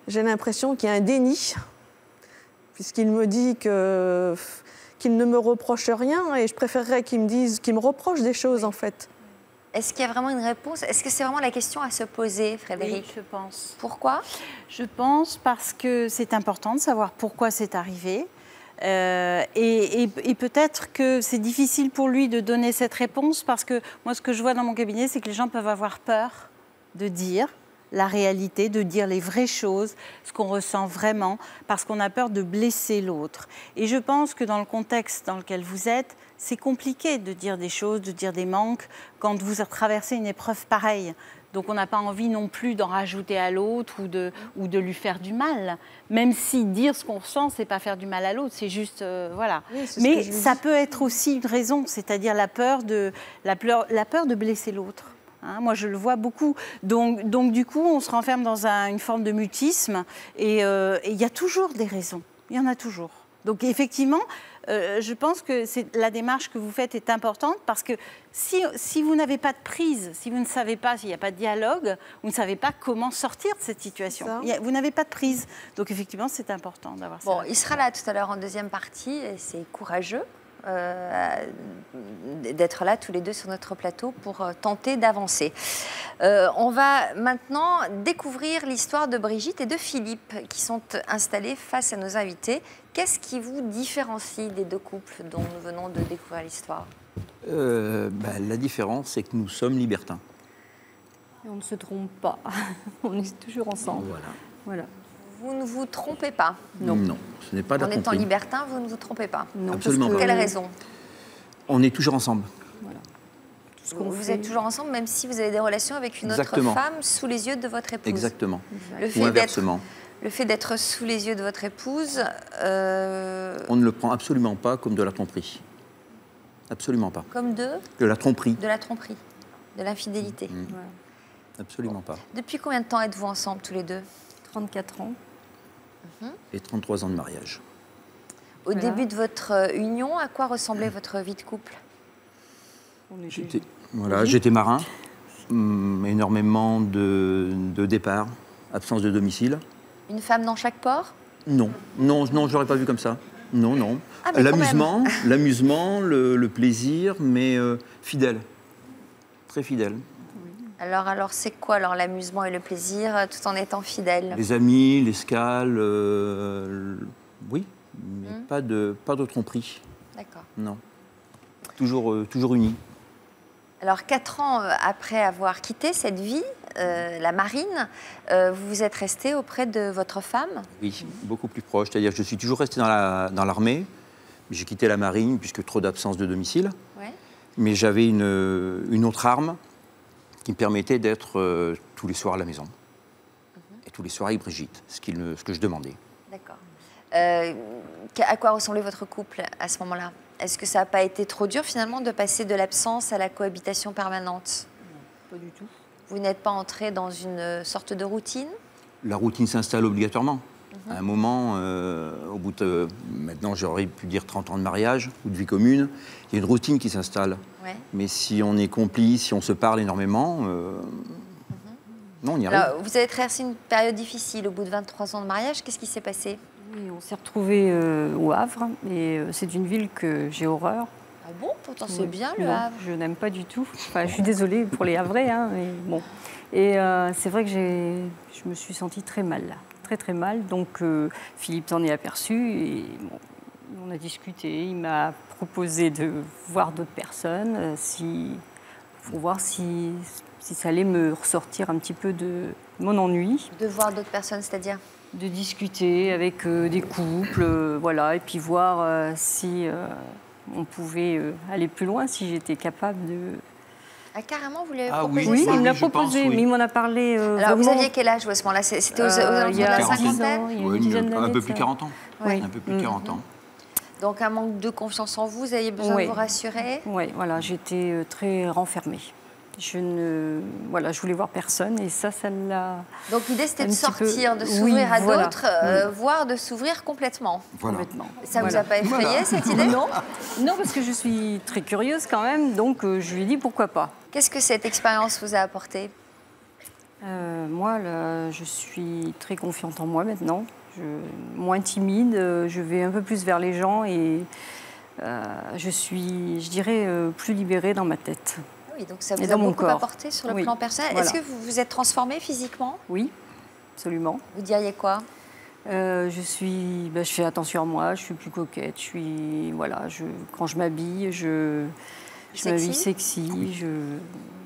Speaker 10: J'ai l'impression qu'il y a un déni, puisqu'il me dit qu'il ne me reproche rien, et je préférerais qu'il me reproche des choses, en fait.
Speaker 4: Est-ce qu'il y a vraiment une réponse? Est-ce que c'est vraiment la question à se poser, Frédéric?
Speaker 9: Oui, je pense.
Speaker 4: Pourquoi?
Speaker 9: Je pense parce que c'est important de savoir pourquoi c'est arrivé. Et peut-être que c'est difficile pour lui de donner cette réponse parce que moi, ce que je vois dans mon cabinet, c'est que les gens peuvent avoir peur de dire la réalité, de dire les vraies choses, ce qu'on ressent vraiment, parce qu'on a peur de blesser l'autre. Et je pense que dans le contexte dans lequel vous êtes, c'est compliqué de dire des choses, de dire des manques, quand vous traversez une épreuve pareille. Donc on n'a pas envie non plus d'en rajouter à l'autre ou de lui faire du mal. Même si dire ce qu'on ressent, c'est pas faire du mal à l'autre, c'est juste voilà. Oui, mais ça peut être aussi une raison, c'est-à-dire la peur de blesser l'autre. Hein, moi, je le vois beaucoup. Donc du coup, on se renferme dans une forme de mutisme et il y a toujours des raisons. Il y en a toujours. Donc effectivement, je pense que la démarche que vous faites est importante parce que si vous n'avez pas de prise, si vous ne savez pas, s'il n'y a pas de dialogue, vous ne savez pas comment sortir de cette situation. Vous n'avez pas de prise. Donc effectivement, c'est important d'avoir ça.
Speaker 4: Bon, il sera là tout à l'heure en deuxième partie et c'est courageux d'être là tous les deux sur notre plateau pour tenter d'avancer. On va maintenant découvrir l'histoire de Brigitte et de Philippe qui sont installés face à nos invités. Qu'est-ce qui vous différencie des deux couples dont nous venons de découvrir l'histoire?
Speaker 11: La différence, c'est que nous sommes libertins.
Speaker 12: Et on ne se trompe pas. On est toujours ensemble. Voilà.
Speaker 4: Vous ne vous trompez pas?
Speaker 11: Non. Non, ce n'est pas de la tromperie.
Speaker 4: En étant libertin, vous ne vous trompez pas?
Speaker 11: Non. Absolument pas.
Speaker 4: Quelle raison?
Speaker 11: On est toujours ensemble.
Speaker 12: Voilà.
Speaker 4: Vous êtes toujours ensemble, même si vous avez des relations avec une autre femme sous les yeux de votre épouse?
Speaker 11: Exactement.
Speaker 4: Ou inversement. Le fait d'être sous les yeux de votre épouse...
Speaker 11: On ne le prend absolument pas comme de la tromperie. Absolument pas.
Speaker 4: Comme de
Speaker 11: la tromperie.
Speaker 4: De la tromperie, de l'infidélité.
Speaker 12: Voilà.
Speaker 11: Absolument pas.
Speaker 4: Depuis combien de temps êtes-vous ensemble tous les deux?
Speaker 12: 34 ans.
Speaker 11: Et 33 ans de mariage.
Speaker 4: Au début de votre union, à quoi ressemblait votre vie de couple?
Speaker 11: J'étais marin, énormément de départs, absence de domicile.
Speaker 4: Une femme dans chaque port?
Speaker 11: Non, je l'aurais pas vu comme ça. Non.
Speaker 4: Ah,
Speaker 11: l'amusement, le plaisir, mais fidèle, très fidèle.
Speaker 4: Alors c'est quoi l'amusement et le plaisir tout en étant fidèle?
Speaker 11: Les amis, l'escale, oui, mais pas de tromperie. D'accord. Non. Toujours unis.
Speaker 4: Alors 4 ans après avoir quitté cette vie, la marine, vous êtes resté auprès de votre femme?
Speaker 11: Oui, beaucoup plus proche. C'est-à-dire que je suis toujours resté dans l'armée. J'ai quitté la marine puisque trop d'absence de domicile. Ouais. Mais j'avais une autre arme qui me permettait d'être tous les soirs à la maison. Et tous les soirs avec Brigitte, ce que je demandais.
Speaker 4: D'accord. À quoi ressemblait votre couple à ce moment-là? Est-ce que ça n'a pas été trop dur finalement de passer de l'absence à la cohabitation permanente?
Speaker 12: Non, pas du tout.
Speaker 4: Vous n'êtes pas entré dans une sorte de routine?
Speaker 11: La routine s'installe obligatoirement. À un moment, au bout de, maintenant j'aurais pu dire 30 ans de mariage ou de vie commune, il y a une routine qui s'installe. Ouais. Mais si on est complice, si on se parle énormément, non, on y arrive.
Speaker 4: Alors, vous avez traversé une période difficile au bout de 23 ans de mariage. Qu'est-ce qui s'est passé?
Speaker 12: Oui, on s'est retrouvés au Havre, et c'est une ville que j'ai horreur.
Speaker 4: Ah bon? Pourtant c'est bien le Havre.
Speaker 12: Je n'aime pas du tout. Enfin, je suis désolée pour les Havrais, hein, mais bon. Et c'est vrai que je me suis sentie très mal là. Très mal, donc Philippe s'en est aperçu et bon, on a discuté, il m'a proposé de voir d'autres personnes, pour voir si ça allait me ressortir un petit peu de mon ennui.
Speaker 4: De voir d'autres personnes, c'est-à-dire?
Speaker 12: de discuter avec des couples, voilà, et puis voir si on pouvait aller plus loin, si j'étais capable de...
Speaker 4: Ah, carrément, vous lui avez
Speaker 12: proposé
Speaker 4: ça?
Speaker 12: Oui, il me l'a proposé, mais il m'en a parlé...
Speaker 4: Alors, vous aviez quel âge à ce moment-là? C'était aux alentours de la cinquantaine?
Speaker 11: Un peu plus de 40 ans.
Speaker 4: Oui.
Speaker 11: Un peu plus de 40 ans.
Speaker 4: Donc, un manque de confiance en vous, vous aviez besoin de vous rassurer?
Speaker 12: Oui, voilà, j'étais très renfermée. Voilà, je voulais voir personne et ça l'a...
Speaker 4: Donc l'idée c'était de sortir, de s'ouvrir à d'autres, voire de s'ouvrir complètement.
Speaker 11: Voilà.
Speaker 4: Ça vous a pas effrayé cette idée?
Speaker 12: Non, parce que je suis très curieuse quand même, donc je lui ai dit pourquoi pas.
Speaker 4: Qu'est-ce que cette expérience vous a apporté?
Speaker 12: Moi, là, je suis très confiante en moi maintenant, moins timide, je vais un peu plus vers les gens et je suis, je dirais, plus libérée dans ma tête.
Speaker 4: Oui, donc ça vous a beaucoup apporté sur le plan personnel.
Speaker 12: Voilà.
Speaker 4: Est-ce que vous vous êtes transformée physiquement?
Speaker 12: Oui, absolument.
Speaker 4: Vous diriez quoi?
Speaker 12: je fais attention à moi, je suis plus coquette, quand je m'habille, je m'habille sexy,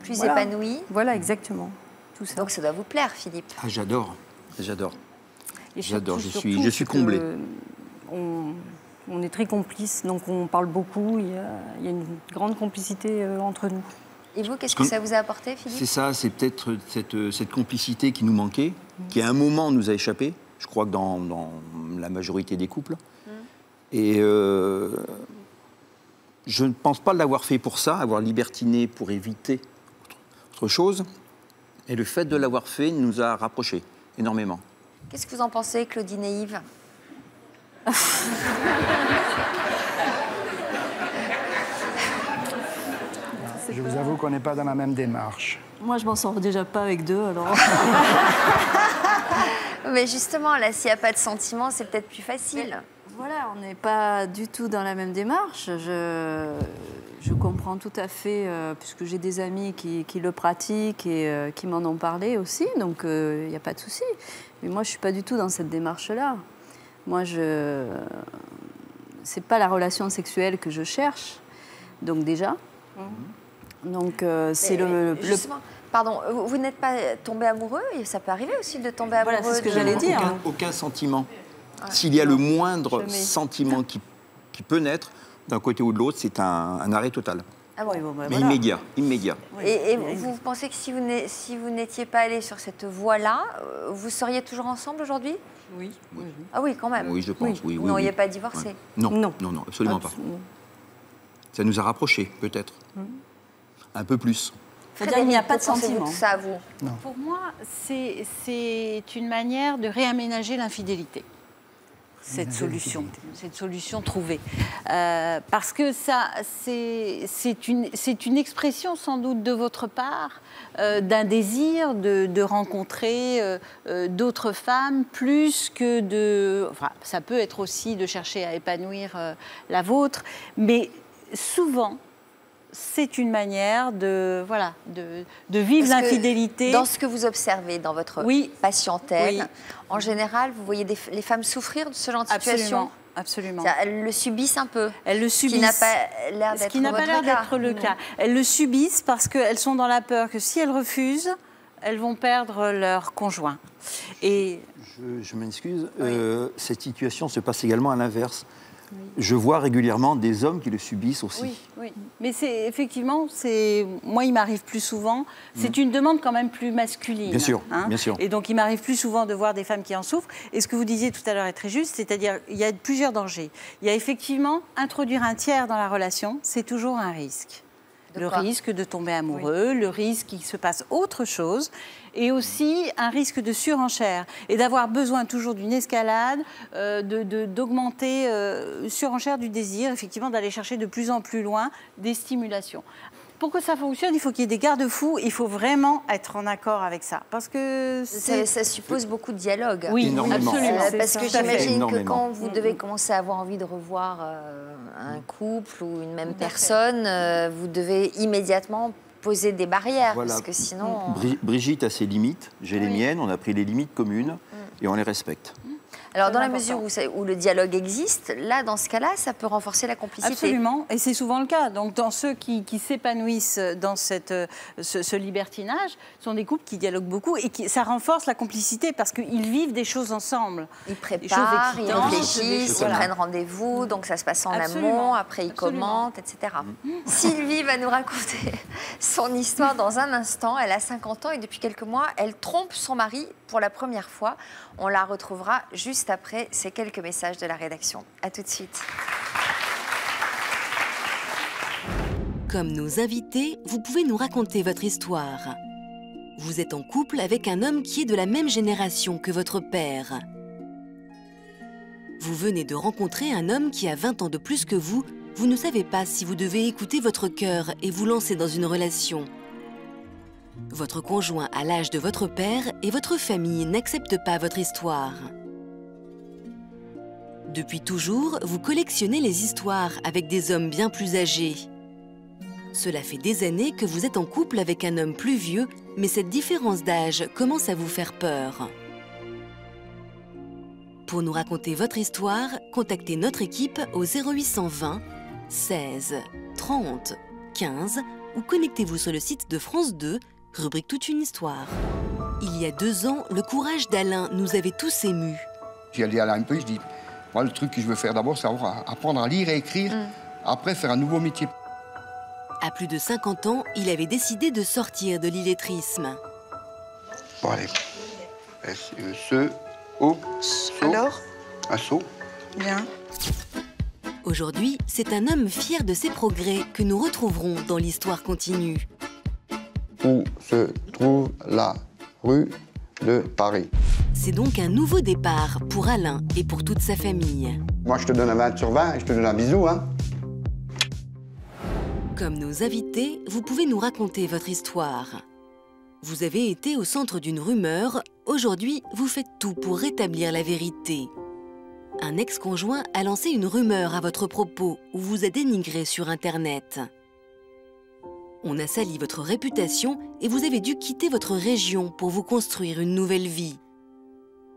Speaker 4: plus épanouie.
Speaker 12: Voilà, exactement. Tout ça.
Speaker 4: Donc ça doit vous plaire, Philippe.
Speaker 11: Ah, j'adore.
Speaker 12: Et
Speaker 11: j'adore, je suis comblée.
Speaker 12: On est très complices, donc on parle beaucoup, il y a une grande complicité entre nous.
Speaker 4: Et vous, qu'est-ce que ça vous a apporté, Philippe?
Speaker 11: C'est ça, c'est peut-être cette complicité qui nous manquait, qui à un moment nous a échappé, je crois que dans la majorité des couples. Et je ne pense pas l'avoir fait pour ça, avoir libertiné pour éviter autre chose. Et le fait de l'avoir fait nous a rapprochés énormément.
Speaker 4: Qu'est-ce que vous en pensez, Claudine et Yves?
Speaker 6: Je vous avoue qu'on n'est pas dans la même démarche.
Speaker 7: Moi, je m'en sors déjà pas avec deux, alors...
Speaker 4: Mais justement, là, s'il n'y a pas de sentiment, c'est peut-être plus facile.
Speaker 7: Mais voilà, on n'est pas du tout dans la même démarche. Je comprends tout à fait, puisque j'ai des amis qui le pratiquent et qui m'en ont parlé aussi, donc il n'y a pas de souci. Mais moi, je ne suis pas du tout dans cette démarche-là. Moi, c'est pas la relation sexuelle que je cherche, donc déjà. Donc c'est
Speaker 4: justement, pardon, vous n'êtes pas tombé amoureux? Et ça peut arriver aussi de tomber amoureux.
Speaker 7: Voilà, c'est ce que j'allais dire.
Speaker 11: Aucun sentiment. S'il y a le moindre sentiment qui peut naître d'un côté ou de l'autre, c'est un arrêt total.
Speaker 4: Ah bon,
Speaker 11: mais immédiat.
Speaker 4: Oui. Et vous pensez que si vous n'étiez pas allé sur cette voie-là, vous seriez toujours ensemble aujourd'hui?
Speaker 12: Oui.
Speaker 4: Ah oui, quand même.
Speaker 11: Oui, je pense. Oui.
Speaker 4: Vous n'auriez pas divorcé?
Speaker 11: Non, absolument pas. Ça nous a rapprochés, peut-être. Un peu plus.
Speaker 1: C'est-à-dire qu'il n'y a pas de sentiment.
Speaker 4: Ça, vous?
Speaker 6: Non.
Speaker 9: Pour moi, c'est une manière de réaménager l'infidélité. Cette solution trouvée. Parce que c'est une expression sans doute de votre part d'un désir de rencontrer d'autres femmes plus que de... Enfin, ça peut être aussi de chercher à épanouir la vôtre, mais souvent, c'est une manière de vivre l'infidélité.
Speaker 4: Dans ce que vous observez dans votre patientèle, en général, vous voyez les femmes souffrir de ce genre de situation?
Speaker 9: Absolument.
Speaker 4: Elles le subissent un peu.
Speaker 9: Elles le subissent.
Speaker 4: Ce qui n'a pas l'air d'être
Speaker 9: le cas. Elles le subissent parce qu'elles sont dans la peur que si elles refusent, elles vont perdre leur conjoint. Et
Speaker 11: je m'excuse, cette situation se passe également à l'inverse. Je vois régulièrement des hommes qui le subissent aussi.
Speaker 9: Oui. Mais effectivement, moi, il m'arrive plus souvent. C'est une demande quand même plus masculine.
Speaker 11: Bien sûr.
Speaker 9: Et donc, il m'arrive plus souvent de voir des femmes qui en souffrent. Et ce que vous disiez tout à l'heure est très juste, c'est-à-dire il y a plusieurs dangers. Il y a effectivement introduire un tiers dans la relation, c'est toujours un risque. Le risque de tomber amoureux, le risque qu'il se passe autre chose, et aussi un risque de surenchère et d'avoir besoin toujours d'une escalade, d'augmenter surenchère du désir, effectivement d'aller chercher de plus en plus loin des stimulations. Pour que ça fonctionne, il faut qu'il y ait des garde-fous, il faut vraiment être en accord avec ça. Parce que
Speaker 4: ça suppose beaucoup de dialogue.
Speaker 9: Oui, absolument.
Speaker 4: Parce que j'imagine que quand vous devez commencer à avoir envie de revoir un couple ou une même personne, vous devez immédiatement poser des barrières, parce que sinon...
Speaker 11: Brigitte a ses limites, j'ai les miennes, on a pris les limites communes et on les respecte.
Speaker 4: Alors, dans la mesure où le dialogue existe, là, dans ce cas-là, ça peut renforcer la complicité.
Speaker 9: Absolument, et c'est souvent le cas. Donc, dans ceux qui s'épanouissent dans ce libertinage, sont des couples qui dialoguent beaucoup et ça renforce la complicité parce qu'ils vivent des choses ensemble.
Speaker 4: Ils préparent, ils réfléchissent, ils prennent rendez-vous, donc ça se passe en amont, après ils commentent, etc. Sylvie va nous raconter son histoire dans un instant. Elle a 50 ans et depuis quelques mois, elle trompe son mari pour la première fois. On la retrouvera juste après ces quelques messages de la rédaction. À tout de suite.
Speaker 2: Comme nos invités, vous pouvez nous raconter votre histoire. Vous êtes en couple avec un homme qui est de la même génération que votre père. Vous venez de rencontrer un homme qui a 20 ans de plus que vous. Vous ne savez pas si vous devez écouter votre cœur et vous lancer dans une relation. Votre conjoint a l'âge de votre père et votre famille n'accepte pas votre histoire. Depuis toujours, vous collectionnez les histoires avec des hommes bien plus âgés. Cela fait des années que vous êtes en couple avec un homme plus vieux, mais cette différence d'âge commence à vous faire peur. Pour nous raconter votre histoire, contactez notre équipe au 0820 16 30 15 ou connectez-vous sur le site de France 2, rubrique Toute une histoire. Il y a 2 ans, le courage d'Alain nous avait tous émus.
Speaker 13: J'ai dit à Alain un peu, je dis, moi le truc que je veux faire d'abord, c'est apprendre à lire et écrire, après faire un nouveau métier.
Speaker 2: À plus de 50 ans, il avait décidé de sortir de l'illettrisme.
Speaker 13: Bon allez, S-E-C-O.
Speaker 14: Alors?
Speaker 13: Un saut.
Speaker 14: Bien.
Speaker 2: Aujourd'hui, c'est un homme fier de ses progrès que nous retrouverons dans l'histoire continue.
Speaker 13: Où se trouve la rue de Paris?
Speaker 2: C'est donc un nouveau départ pour Alain et pour toute sa famille.
Speaker 13: Moi, je te donne un 20 sur 20 et je te donne un bisou, hein.
Speaker 2: Comme nos invités, vous pouvez nous raconter votre histoire. Vous avez été au centre d'une rumeur. Aujourd'hui, vous faites tout pour rétablir la vérité. Un ex-conjoint a lancé une rumeur à votre propos ou vous a dénigré sur Internet. On a sali votre réputation et vous avez dû quitter votre région pour vous construire une nouvelle vie.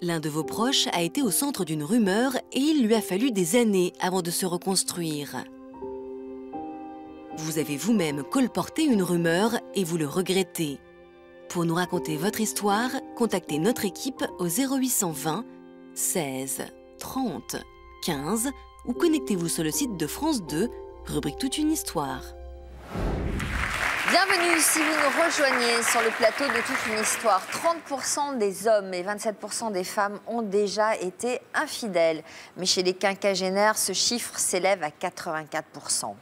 Speaker 2: L'un de vos proches a été au centre d'une rumeur et il lui a fallu des années avant de se reconstruire. Vous avez vous-même colporté une rumeur et vous le regrettez. Pour nous raconter votre histoire, contactez notre équipe au 0820 16 30 15 ou connectez-vous sur le site de France 2, rubrique Toute une histoire.
Speaker 4: Bienvenue si vous nous rejoignez sur le plateau de Toute une histoire. 30% des hommes et 27% des femmes ont déjà été infidèles. Mais chez les quinquagénaires, ce chiffre s'élève à 84%.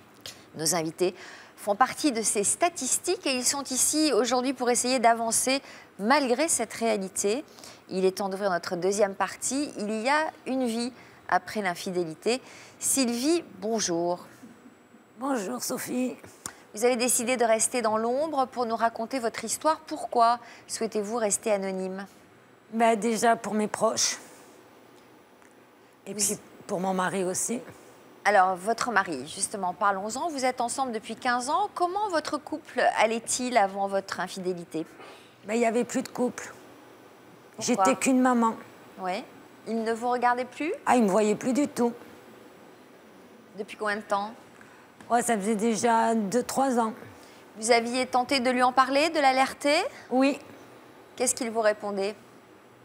Speaker 4: Nos invités font partie de ces statistiques et ils sont ici aujourd'hui pour essayer d'avancer malgré cette réalité. Il est temps d'ouvrir notre deuxième partie. Il y a une vie après l'infidélité. Sylvie, bonjour.
Speaker 3: Bonjour Sophie.
Speaker 4: Vous avez décidé de rester dans l'ombre pour nous raconter votre histoire. Pourquoi souhaitez-vous rester anonyme?
Speaker 3: Déjà pour mes proches. Et puis pour mon mari aussi.
Speaker 4: Alors, votre mari, justement, parlons-en. Vous êtes ensemble depuis 15 ans. Comment votre couple allait-il avant votre infidélité?
Speaker 3: Il n'y avait plus de couple. J'étais qu'une maman.
Speaker 4: Oui. Il ne vous regardait plus?
Speaker 3: Ah, il ne me voyait plus du tout.
Speaker 4: Depuis combien de temps?
Speaker 3: Ouais, ça faisait déjà 2-3 ans.
Speaker 4: Vous aviez tenté de lui en parler, de l'alerter?
Speaker 3: Oui.
Speaker 4: Qu'est-ce qu'il vous répondait?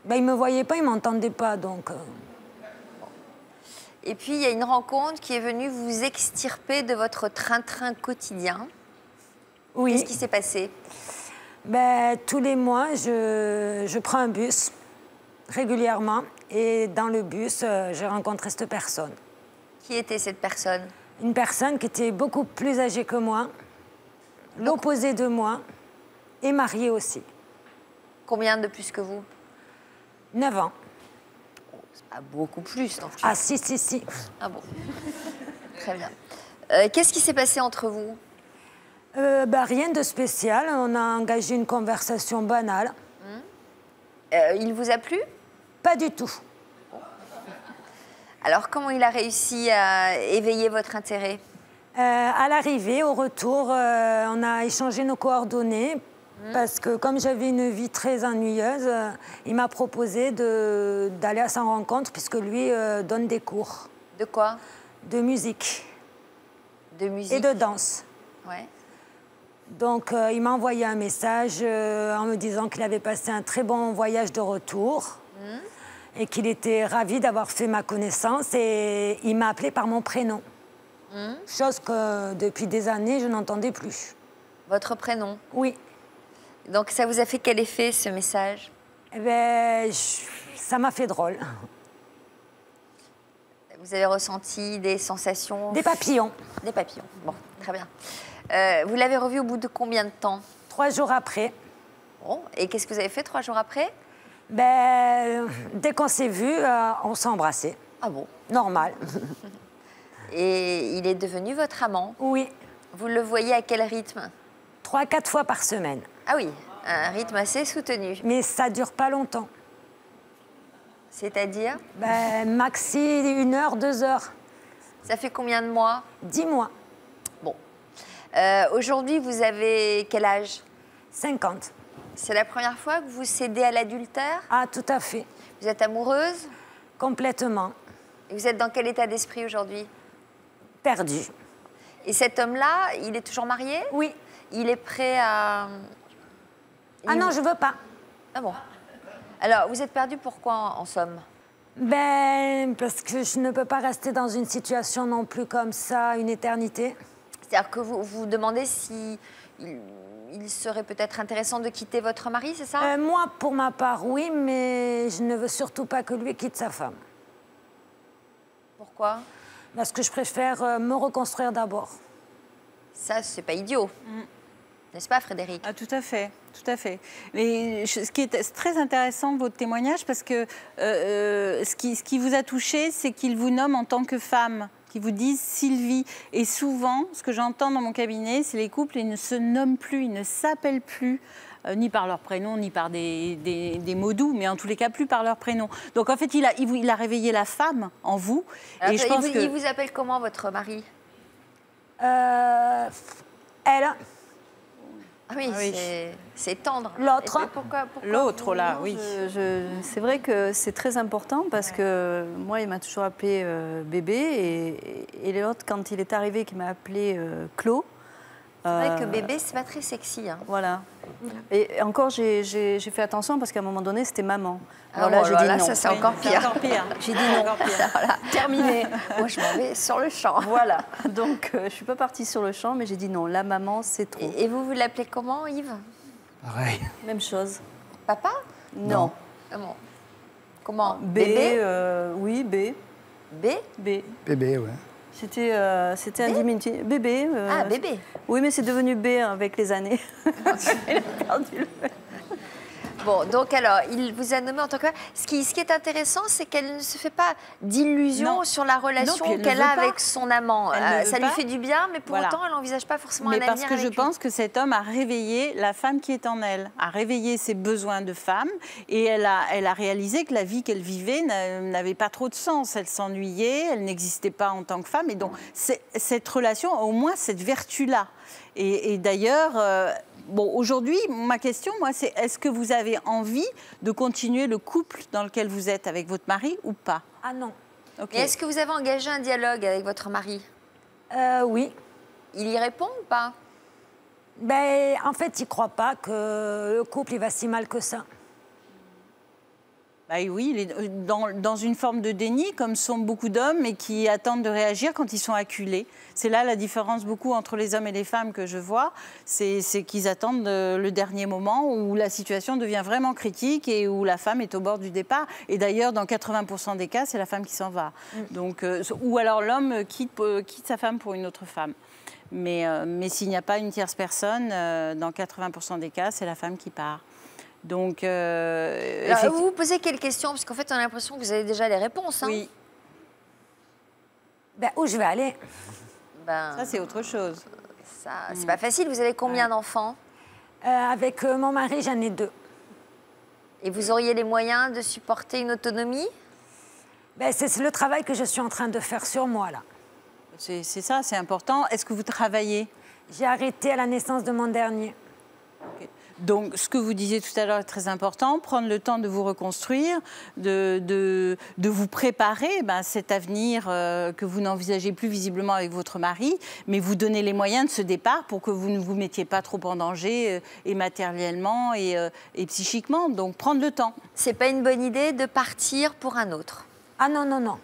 Speaker 3: Il ne me voyait pas, il ne m'entendait pas, donc...
Speaker 4: Et puis, il y a une rencontre qui est venue vous extirper de votre train-train quotidien.
Speaker 3: Oui.
Speaker 4: Qu'est-ce qui s'est passé?
Speaker 3: Tous les mois, je prends un bus régulièrement. Et dans le bus, je rencontrais cette personne.
Speaker 4: Qui était cette personne?
Speaker 3: Une personne qui était beaucoup plus âgée que moi, l'opposé de moi, et mariée aussi.
Speaker 4: Combien de plus que vous?
Speaker 3: 9 ans.
Speaker 4: Pas beaucoup plus, donc.
Speaker 3: Ah, si.
Speaker 4: Ah bon. Très bien. Qu'est-ce qui s'est passé entre vous?
Speaker 3: Rien de spécial. On a engagé une conversation banale.
Speaker 4: Il vous a plu?
Speaker 3: Pas du tout.
Speaker 4: Alors, comment il a réussi à éveiller votre intérêt?
Speaker 3: À l'arrivée, au retour, on a échangé nos coordonnées Parce que comme j'avais une vie très ennuyeuse, il m'a proposé d'aller à sa rencontre puisque lui donne des cours.
Speaker 4: De quoi?
Speaker 3: De musique.
Speaker 4: De musique.
Speaker 3: Et de danse.
Speaker 4: Ouais.
Speaker 3: Donc il m'a envoyé un message en me disant qu'il avait passé un très bon voyage de retour et qu'il était ravi d'avoir fait ma connaissance et il m'a appelé par mon prénom. Chose que depuis des années je n'entendais plus.
Speaker 4: Votre prénom?
Speaker 3: Oui.
Speaker 4: Donc ça vous a fait quel effet ce message?
Speaker 3: Eh ben, ça m'a fait drôle.
Speaker 4: Vous avez ressenti des sensations?
Speaker 3: Des papillons.
Speaker 4: Des papillons, bon, très bien. Vous l'avez revu au bout de combien de temps?
Speaker 3: 3 jours après.
Speaker 4: Bon, et qu'est-ce que vous avez fait 3 jours après?
Speaker 3: Ben, dès qu'on s'est vu, on s'est embrassé.
Speaker 4: Ah bon?
Speaker 3: Normal.
Speaker 4: Et il est devenu votre amant?
Speaker 3: Oui.
Speaker 4: Vous le voyez à quel rythme?
Speaker 3: 3-4 fois par semaine.
Speaker 4: Ah oui, un rythme assez soutenu.
Speaker 3: Mais ça dure pas longtemps.
Speaker 4: C'est-à-dire?
Speaker 3: Ben, maxi 1 heure, 2 heures.
Speaker 4: Ça fait combien de mois?
Speaker 3: 10 mois.
Speaker 4: Bon. Aujourd'hui, vous avez quel âge?
Speaker 3: 50.
Speaker 4: C'est la première fois que vous cédez à l'adultère?
Speaker 3: Ah, tout à fait.
Speaker 4: Vous êtes amoureuse?
Speaker 3: Complètement.
Speaker 4: Et vous êtes dans quel état d'esprit aujourd'hui?
Speaker 3: Perdu.
Speaker 4: Et cet homme-là, il est toujours marié?
Speaker 3: Oui.
Speaker 4: Il est prêt à...
Speaker 3: Ah non, je veux pas.
Speaker 4: Ah bon. Alors, vous êtes perdu pourquoi, en somme?
Speaker 3: Ben, parce que je ne peux pas rester dans une situation non plus comme ça, une éternité.
Speaker 4: C'est-à-dire que vous vous demandez si il serait peut-être intéressant de quitter votre mari, c'est ça?
Speaker 3: Moi, pour ma part, oui, mais je ne veux surtout pas que lui quitte sa femme.
Speaker 4: Pourquoi?
Speaker 3: Parce que je préfère me reconstruire d'abord.
Speaker 4: Ça, c'est pas idiot. N'est-ce pas, Frédéric?
Speaker 9: Ah, tout à fait, tout à fait. Mais ce qui est très intéressant, votre témoignage, parce que ce qui vous a touché, c'est qu'il vous nomme en tant que femme, qu'il vous dise Sylvie. Et souvent, ce que j'entends dans mon cabinet, c'est les couples, ils ne se nomment plus, ils ne s'appellent plus, ni par leur prénom, ni par des mots doux, mais en tous les cas, plus par leur prénom. Donc en fait, il a réveillé la femme en vous.
Speaker 4: Alors,
Speaker 9: et je pense que...
Speaker 4: Il vous appelle comment, votre mari?
Speaker 3: Elle.
Speaker 4: Ah oui, c'est tendre.
Speaker 3: L'autre.
Speaker 4: Pourquoi
Speaker 9: L'autre, là, oui.
Speaker 1: C'est vrai que c'est très important parce que moi, il m'a toujours appelé bébé et l'autre, quand il est arrivé, qui m'a appelé Claude.
Speaker 4: C'est vrai que bébé, c'est pas très sexy. Hein.
Speaker 1: Voilà. Et encore, j'ai fait attention parce qu'à un moment donné, c'était maman. Alors
Speaker 4: là,
Speaker 1: j'ai dit non.
Speaker 4: Ça, c'est encore pire.
Speaker 1: J'ai dit non. Voilà. Terminé.
Speaker 4: Moi, je m'en vais sur le champ.
Speaker 1: Voilà. Donc, je ne suis pas partie sur le champ, mais j'ai dit non. La maman, c'est trop.
Speaker 4: Et vous l'appelez comment, Yves?
Speaker 6: Pareil.
Speaker 1: Même chose.
Speaker 4: Papa?
Speaker 1: Non.
Speaker 4: Comment? Comment?
Speaker 1: Bébé? Oui, B.
Speaker 4: B?
Speaker 1: B.
Speaker 6: Bébé, ouais.
Speaker 1: C'était un diminutif. Bébé.
Speaker 4: Ah, bébé.
Speaker 1: Oui, mais c'est devenu B avec les années. Il a perdu le...
Speaker 4: Bon, donc alors, il vous a nommé en tant que... Ce qui est intéressant, c'est qu'elle ne se fait pas d'illusions sur la relation qu'elle a avec son amant. Ça lui fait du bien, mais pour autant, elle n'envisage pas forcément un avenir avec lui.
Speaker 9: Parce que je pense que cet homme a réveillé la femme qui est en elle, a réveillé ses besoins de femme, et elle a réalisé que la vie qu'elle vivait n'avait pas trop de sens. Elle s'ennuyait, elle n'existait pas en tant que femme, et donc cette relation a au moins cette vertu-là. Et d'ailleurs... Bon, aujourd'hui, ma question, moi, c'est est-ce que vous avez envie de continuer le couple dans lequel vous êtes avec votre mari ou pas?
Speaker 3: Ah non.
Speaker 4: Okay. Et est-ce que vous avez engagé un dialogue avec votre mari?
Speaker 3: Oui. Il
Speaker 4: y répond ou pas?
Speaker 3: Ben, en fait, il ne croit pas que le couple il va si mal que ça.
Speaker 9: Bah oui, il est dans une forme de déni, comme sont beaucoup d'hommes, et qui attendent de réagir quand ils sont acculés. C'est là la différence beaucoup entre les hommes et les femmes que je vois, c'est qu'ils attendent le dernier moment où la situation devient vraiment critique et où la femme est au bord du départ. Et d'ailleurs, dans 80% des cas, c'est la femme qui s'en va. Donc, ou alors l'homme quitte sa femme pour une autre femme. Mais s'il n'y a pas une tierce personne, dans 80% des cas, c'est la femme qui part. Donc,
Speaker 4: vous vous posez quelles questions? Parce qu'en fait, on a l'impression que vous avez déjà les réponses. Hein.
Speaker 9: Oui.
Speaker 3: Ben, où je vais aller?
Speaker 9: Ça, c'est autre chose.
Speaker 4: Ça, c'est pas facile. Vous avez combien d'enfants?
Speaker 3: Avec mon mari, j'en ai 2.
Speaker 4: Et vous auriez les moyens de supporter une autonomie?
Speaker 3: Ben, c'est le travail que je suis en train de faire sur moi, là.
Speaker 9: C'est ça, c'est important. Est-ce que vous travaillez?
Speaker 3: J'ai arrêté à la naissance de mon dernier.
Speaker 9: Okay. Donc, ce que vous disiez tout à l'heure est très important, prendre le temps de vous reconstruire, de vous préparer cet avenir que vous n'envisagez plus visiblement avec votre mari, mais vous donner les moyens de ce départ pour que vous ne vous mettiez pas trop en danger, et matériellement et psychiquement. Donc, prendre le temps.
Speaker 4: C'est pas une bonne idée de partir pour un autre?
Speaker 3: Ah non, non, non.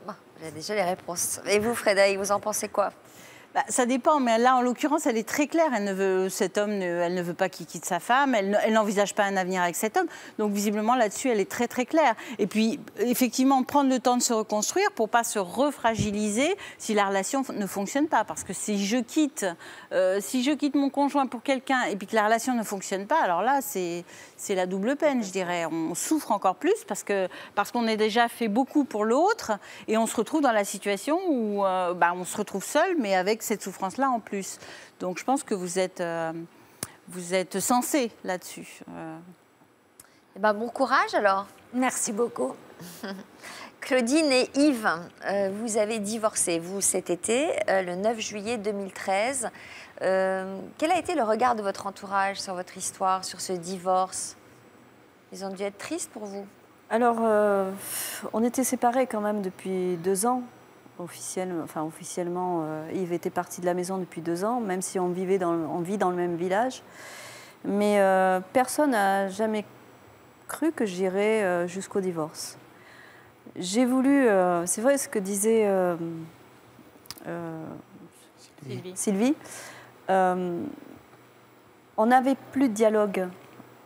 Speaker 4: Bon, j'ai déjà les réponses. Et vous, Frédéric, vous en pensez quoi?
Speaker 9: Ça dépend, mais là, en l'occurrence, elle est très claire. Cet homme, elle ne veut pas qu'il quitte sa femme. Elle n'envisage pas un avenir avec cet homme. Donc, visiblement, là-dessus, elle est très, très claire. Et puis, effectivement, prendre le temps de se reconstruire pour ne pas se refragiliser si la relation ne fonctionne pas. Parce que si je quitte mon conjoint pour quelqu'un et puis que la relation ne fonctionne pas, alors là, c'est la double peine, je dirais. On souffre encore plus parce qu'on a déjà fait beaucoup pour l'autre et on se retrouve dans la situation où on se retrouve seul, mais avec cette souffrance-là en plus. Donc je pense que vous êtes sensé là-dessus.
Speaker 4: Bon courage alors.
Speaker 3: Merci beaucoup.
Speaker 4: Claudine et Yves, vous avez divorcé, vous, cet été, le 9 juillet 2013. Quel a été le regard de votre entourage sur votre histoire, sur ce divorce? Ils ont dû être tristes pour vous?
Speaker 1: Alors, on était séparés quand même depuis 2 ans. Officiellement, Yves était parti de la maison depuis 2 ans, même si on vit dans le même village. Mais personne n'a jamais cru que j'irais jusqu'au divorce. J'ai voulu, c'est vrai ce que disait Sylvie, on n'avait plus de dialogue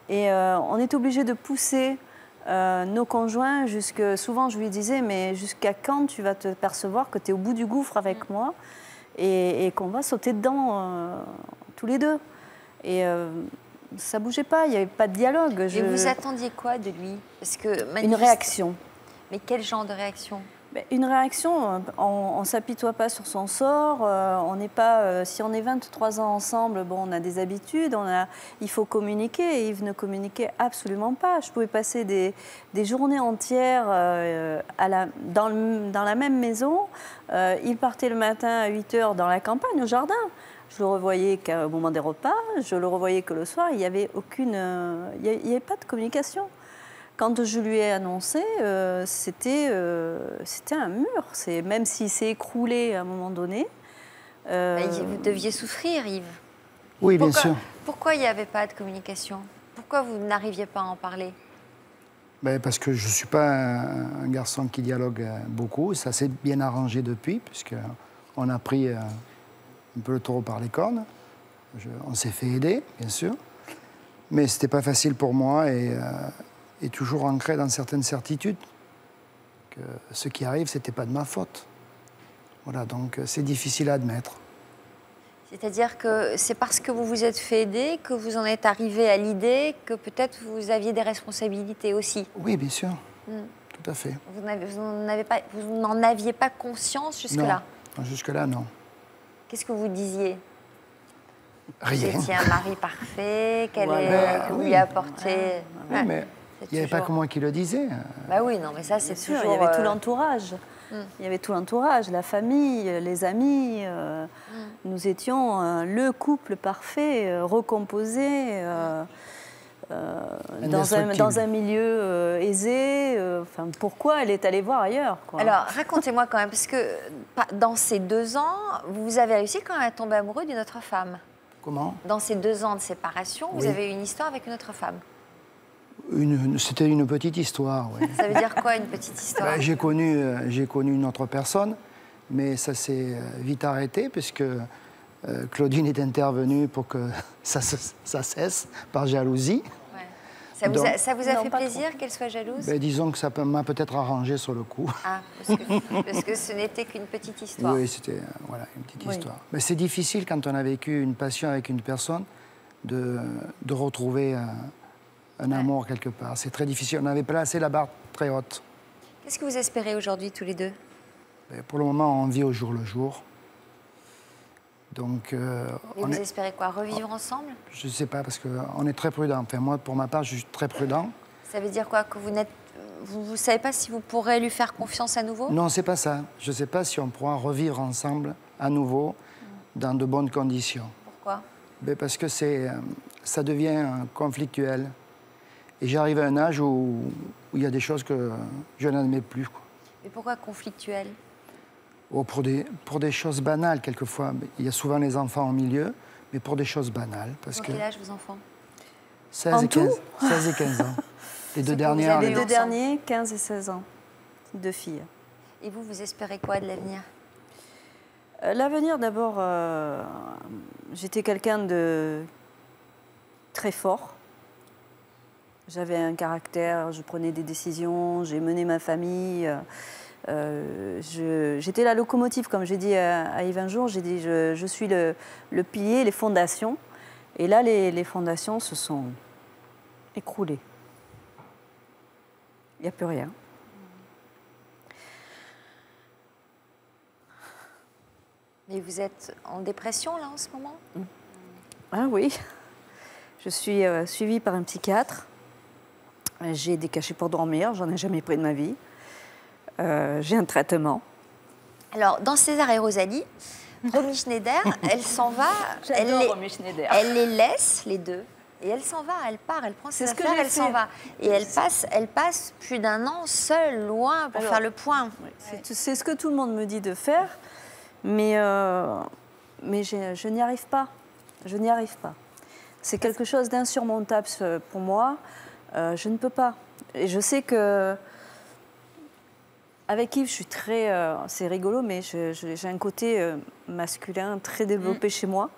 Speaker 1: et on est obligé de pousser nos conjoints souvent je lui disais, mais jusqu'à quand tu vas te percevoir que tu es au bout du gouffre avec moi et qu'on va sauter dedans tous les deux. Et ça bougeait pas, il n'y avait pas de dialogue.
Speaker 4: Et vous attendiez quoi de lui? Parce que
Speaker 1: Une réaction.
Speaker 4: Mais quel genre de réaction?
Speaker 1: Une réaction, on ne s'apitoie pas sur son sort, on n'est pas, si on est 23 ans ensemble, bon, on a des habitudes, il faut communiquer, et Yves ne communiquait absolument pas. Je pouvais passer des journées entières dans la même maison, il partait le matin à 8 h dans la campagne, au jardin. Je le revoyais qu'au moment des repas, je le revoyais que le soir, il n'y avait pas de communication. Quand je lui ai annoncé, c'était un mur. Même s'il s'est écroulé à un moment donné.
Speaker 4: Vous deviez souffrir, Yves.
Speaker 6: Oui, bien sûr.
Speaker 4: Pourquoi il n'y avait pas de communication? Pourquoi vous n'arriviez pas à en parler?
Speaker 6: Parce que je ne suis pas un garçon qui dialogue beaucoup. Ça s'est bien arrangé depuis, puisqu'on a pris un peu le taureau par les cornes. On s'est fait aider, bien sûr. Mais ce n'était pas facile pour moi et toujours ancré dans certaines certitudes que ce qui arrive, ce n'était pas de ma faute. Voilà, donc c'est difficile à admettre.
Speaker 4: C'est-à-dire que c'est parce que vous vous êtes fait aider que vous en êtes arrivé à l'idée que peut-être vous aviez des responsabilités aussi?
Speaker 6: Oui, bien sûr, tout à fait.
Speaker 4: Vous n'en aviez pas conscience jusque-là?
Speaker 6: Non, jusque-là, non.
Speaker 4: Qu'est-ce que vous disiez?
Speaker 6: Rien.
Speaker 4: Vous étiez un mari parfait, que vous lui apportez...
Speaker 6: Oui, mais il n'y avait pas que moi qui le disais.
Speaker 4: Oui, non, mais ça, c'est
Speaker 1: sûr.
Speaker 4: toujours...
Speaker 1: Il y avait tout l'entourage. Il y avait tout l'entourage, la famille, les amis. Nous étions le couple parfait, recomposé, dans un milieu aisé. Pourquoi elle est allée voir ailleurs, quoi.
Speaker 4: Alors, racontez-moi quand même, parce que dans ces 2 ans, vous avez réussi quand même à tomber amoureux d'une autre femme.
Speaker 6: Comment?
Speaker 4: Dans ces 2 ans de séparation, vous avez eu une histoire avec une autre femme.
Speaker 6: C'était une petite histoire, oui.
Speaker 4: Ça veut dire quoi, une petite histoire?
Speaker 6: J'ai connu une autre personne, mais ça s'est vite arrêté, puisque Claudine est intervenue pour que ça cesse par jalousie.
Speaker 4: Ouais. Ça vous a fait plaisir qu'elle soit jalouse?
Speaker 6: Disons que ça m'a peut-être arrangé sur le coup.
Speaker 4: Ah, parce que ce n'était qu'une petite histoire.
Speaker 6: Oui, c'était une petite histoire. Mais c'est difficile, quand on a vécu une passion avec une personne, de retrouver un amour quelque part. C'est très difficile. On avait placé la barre très haute.
Speaker 4: Qu'est-ce que vous espérez aujourd'hui, tous les deux?
Speaker 6: Pour le moment, on vit au jour le jour. Donc,
Speaker 4: vous espérez quoi? Revivre ensemble? Je
Speaker 6: ne sais pas, parce qu'on est très prudent. Enfin, moi, pour ma part, je suis très prudent.
Speaker 4: Ça veut dire quoi? Que vous ne savez pas si vous pourrez lui faire confiance à nouveau?
Speaker 6: Non, c'est pas ça. Je ne sais pas si on pourra revivre ensemble à nouveau dans de bonnes conditions.
Speaker 4: Pourquoi?
Speaker 6: Parce que c'est ça devient conflictuel. Et j'arrive à un âge où il y a des choses que je n'admets plus, quoi.
Speaker 4: Et pourquoi conflictuel?
Speaker 6: Oh, pour des choses banales, quelquefois. Il y a souvent les enfants au milieu, mais pour des choses banales. Parce
Speaker 4: quel âge, vos enfants?
Speaker 6: 16 et 15 ans. Les deux dernières.
Speaker 1: Les deux derniers, 15 et 16 ans. 2 filles.
Speaker 4: Et vous, vous espérez quoi de l'avenir?
Speaker 1: L'avenir, d'abord, j'étais quelqu'un de très fort. J'avais un caractère, je prenais des décisions, j'ai mené ma famille. J'étais la locomotive, comme j'ai dit à Yves un jour. J'ai dit, je suis le pilier, les fondations. Et là, les fondations se sont écroulées. Il n'y a plus rien.
Speaker 4: Mais vous êtes en dépression, là, en ce moment?
Speaker 1: Ah oui. Je suis suivie par un psychiatre. J'ai des cachets pour dormir, j'en ai jamais pris de ma vie. J'ai un traitement.
Speaker 4: Alors, dans César et Rosalie, Romy Schneider, elle s'en va.
Speaker 1: J'adore Romy Schneider.
Speaker 4: Elle les laisse, les deux. Et elle s'en va, elle part, elle prend ses affaires, elle s'en va. Et elle passe plus d'1 an seule, loin, pour faire le point.
Speaker 1: C'est ce que tout le monde me dit de faire, mais je n'y arrive pas. Je n'y arrive pas. C'est quelque chose d'insurmontable pour moi. Je ne peux pas. Et je sais que avec Yves, je suis très... c'est rigolo, mais j'ai un côté masculin très développé chez moi.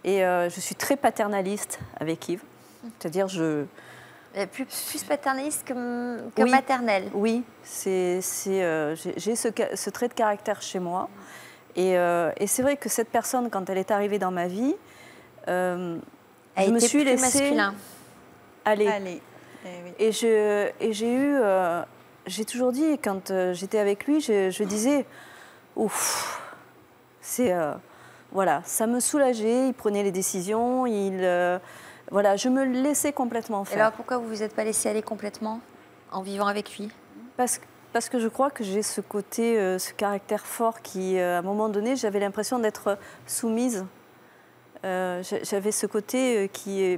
Speaker 1: Et je suis très paternaliste avec Yves. C'est-à-dire,
Speaker 4: plus paternaliste que maternelle.
Speaker 1: Oui, j'ai ce trait de caractère chez moi. Et c'est vrai que cette personne, quand elle est arrivée dans ma vie, je me suis laissée
Speaker 4: masculin.
Speaker 1: Aller. Et j'ai toujours dit, quand j'étais avec lui, je disais, ouf, voilà, ça me soulageait, il prenait les décisions, voilà, je me laissais complètement faire.
Speaker 4: Et alors pourquoi vous ne vous êtes pas laissé aller complètement en vivant avec lui?
Speaker 1: Parce que je crois que j'ai ce côté, ce caractère fort qui, à un moment donné, j'avais l'impression d'être soumise. J'avais ce côté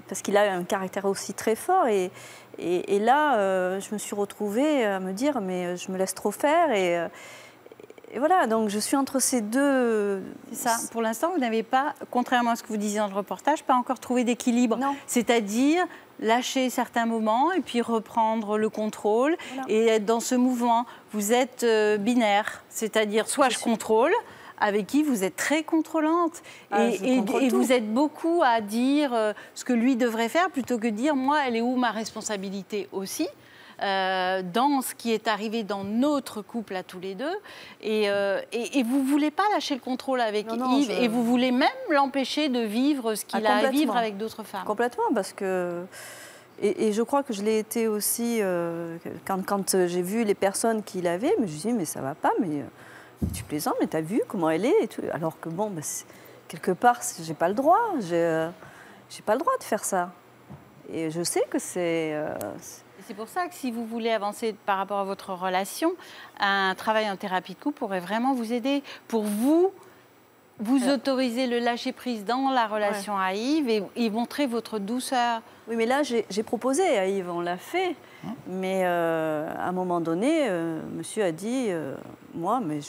Speaker 1: parce qu'il a un caractère aussi très fort et là je me suis retrouvée à me dire mais je me laisse trop faire et voilà, donc je suis entre ces deux.
Speaker 9: C'est ça. Pour l'instant, vous n'avez pas, contrairement à ce que vous disiez dans le reportage, pas encore trouvé d'équilibre. C'est-à-dire lâcher certains moments et puis reprendre le contrôle. Voilà. Et être dans ce mouvement, vous êtes binaire, c'est-à-dire soit je contrôle, avec qui vous êtes très contrôlante. Et vous êtes beaucoup à dire ce que lui devrait faire plutôt que de dire moi, elle est où ma responsabilité aussi dans ce qui est arrivé dans notre couple à tous les deux. Et vous ne voulez pas lâcher le contrôle avec Yves et vous voulez même l'empêcher de vivre ce qu'il a à vivre avec d'autres femmes.
Speaker 1: Complètement, parce que... Et je crois que je l'ai été aussi quand j'ai vu les personnes qu'il avait, je me suis dit mais ça va pas, mais tu plaisantes, mais t'as vu comment elle est et tout. Alors que bon, quelque part, j'ai pas le droit, j'ai pas le droit de faire ça. Et je sais que c'est...
Speaker 9: C'est pour ça que si vous voulez avancer par rapport à votre relation, un travail en thérapie de couple pourrait vraiment vous aider pour vous autoriser le lâcher-prise dans la relation à Yves et montrer votre douceur.
Speaker 1: Oui, mais là, j'ai proposé à Yves, on l'a fait. Mais à un moment donné, monsieur a dit, moi, mais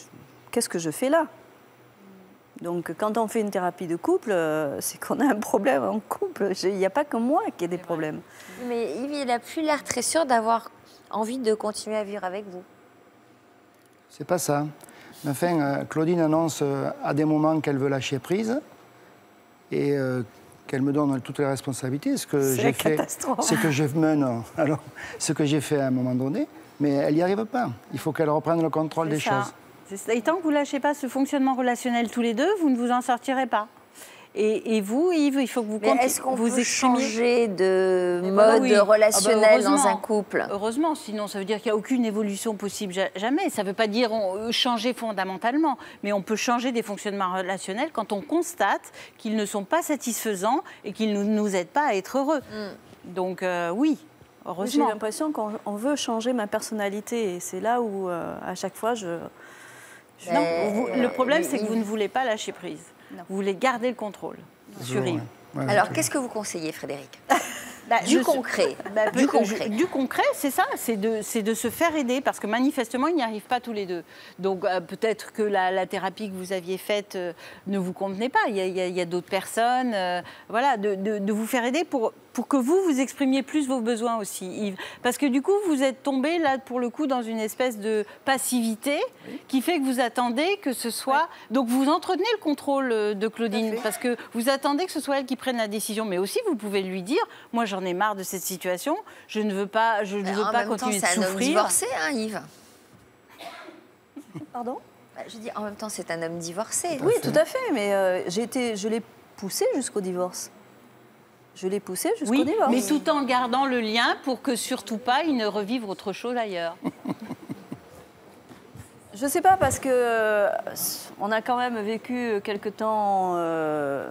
Speaker 1: qu'est-ce que je fais là? Donc, quand on fait une thérapie de couple, c'est qu'on a un problème en couple. Il n'y a pas que moi qui ai des problèmes.
Speaker 4: Mais Yves, il n'a plus l'air très sûr d'avoir envie de continuer à vivre avec vous.
Speaker 6: C'est pas ça. Enfin, Claudine annonce à des moments qu'elle veut lâcher prise et qu'elle me donne toutes les responsabilités. Ce que j'ai fait, c'est que je mène. Alors, ce que j'ai fait à un moment donné, mais elle n'y arrive pas. Il faut qu'elle reprenne le contrôle des choses.
Speaker 9: Et tant que vous ne lâchez pas ce fonctionnement relationnel tous les deux, vous ne vous en sortirez pas. Et vous, Yves, il faut que vous
Speaker 4: continuez. Est-ce qu'on peut changer de mode relationnel dans un couple?
Speaker 9: Heureusement, sinon ça veut dire qu'il n'y a aucune évolution possible, jamais. Ça ne veut pas dire changer fondamentalement, mais on peut changer des fonctionnements relationnels quand on constate qu'ils ne sont pas satisfaisants et qu'ils ne nous aident pas à être heureux. Donc oui, heureusement.
Speaker 1: J'ai l'impression qu'on veut changer ma personnalité et c'est là où à chaque fois
Speaker 9: Non, le problème c'est que vous ne voulez pas lâcher prise. Non. Vous voulez garder le contrôle sur Yves.
Speaker 13: Ouais,
Speaker 4: Alors,
Speaker 13: ouais.
Speaker 4: qu'est-ce que vous conseillez, Frédéric?
Speaker 9: Du
Speaker 4: concret.
Speaker 9: Du concret, c'est ça, c'est de se faire aider, parce que manifestement, ils n'y arrivent pas tous les deux. Donc peut-être que la thérapie que vous aviez faite ne vous convenait pas. Il y a d'autres personnes. Voilà, de vous faire aider pour que vous exprimiez plus vos besoins aussi, Yves. Parce que du coup, vous êtes tombé là, pour le coup, dans une espèce de passivité qui fait que vous attendez que ce soit... Donc vous entretenez le contrôle de Claudine, parce que vous attendez que ce soit elle qui prenne la décision. Mais aussi, vous pouvez lui dire, moi j'en ai marre de cette situation, je ne veux pas continuer de souffrir.
Speaker 4: C'est un homme divorcé, hein, Yves?
Speaker 1: Pardon?
Speaker 4: Je dis, en même temps, c'est un homme divorcé.
Speaker 1: Oui, tout à fait, mais je l'ai poussé jusqu'au divorce. Je l'ai poussé jusqu'au divorce.
Speaker 9: Mais tout en gardant le lien pour que surtout pas il ne revive autre chose ailleurs.
Speaker 1: Je sais pas, parce que on a quand même vécu quelque temps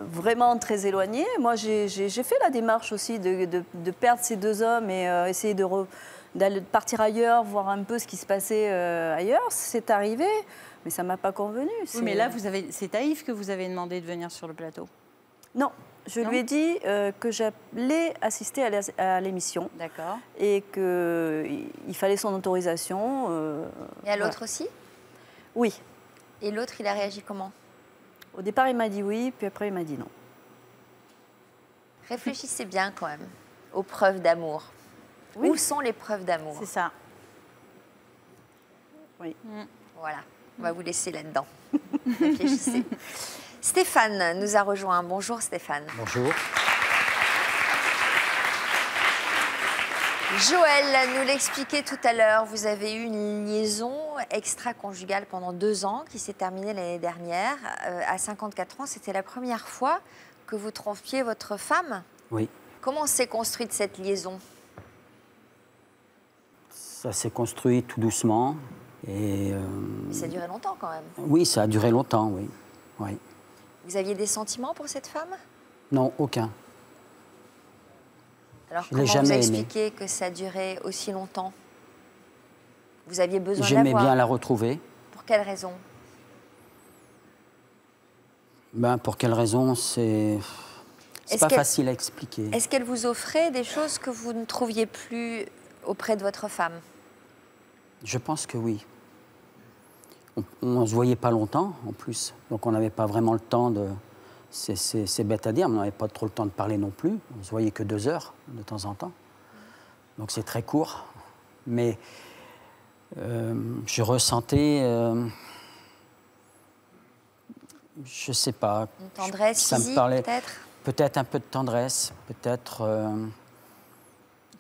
Speaker 1: vraiment très éloignés. Moi, j'ai fait la démarche aussi de perdre ces deux hommes et essayer d'aller partir ailleurs, voir un peu ce qui se passait ailleurs. C'est arrivé, mais ça m'a pas convenu.
Speaker 9: Oui, mais là, c'est à Yves que vous avez demandé de venir sur le plateau.
Speaker 1: Non. Je lui ai dit que j'allais assister à l'émission.
Speaker 4: D'accord.
Speaker 1: Et qu'il fallait son autorisation.
Speaker 4: Et à l'autre aussi?
Speaker 1: Oui.
Speaker 4: Et l'autre, il a réagi comment?
Speaker 1: Au départ, il m'a dit oui, puis après, il m'a dit non.
Speaker 4: Réfléchissez bien quand même aux preuves d'amour. Oui. Où sont les preuves d'amour?
Speaker 9: C'est ça.
Speaker 1: Oui.
Speaker 4: Voilà, on va vous laisser là-dedans. Réfléchissez. Stéphane nous a rejoint. Bonjour Stéphane.
Speaker 14: Bonjour.
Speaker 4: Joël nous l'expliquait tout à l'heure, vous avez eu une liaison extra-conjugale pendant 2 ans qui s'est terminée l'année dernière. À 54 ans, c'était la première fois que vous trompiez votre femme.
Speaker 14: Oui.
Speaker 4: Comment s'est construite cette liaison?
Speaker 14: Ça s'est construit tout doucement. Et
Speaker 4: mais ça a duré longtemps quand même.
Speaker 14: Oui, ça a duré longtemps, oui. Oui.
Speaker 4: Vous aviez des sentiments pour cette femme?
Speaker 14: Non, aucun.
Speaker 4: Alors comment vous expliquez que ça durait aussi longtemps? Vous aviez besoin de la voir?
Speaker 14: J'aimais bien la retrouver.
Speaker 4: Pour quelle raison?
Speaker 14: Pour quelle raison, c'est pas facile à expliquer.
Speaker 4: Est-ce qu'elle vous offrait des choses que vous ne trouviez plus auprès de votre femme?
Speaker 14: Je pense que oui. On ne se voyait pas longtemps, en plus. Donc on n'avait pas vraiment le temps de... C'est bête à dire, mais on n'avait pas trop le temps de parler non plus. On ne se voyait que 2 heures, de temps en temps. Donc c'est très court. Mais je ressentais... je ne sais pas.
Speaker 4: Une tendresse physique, peut-être?
Speaker 14: Peut-être un peu de tendresse, peut-être...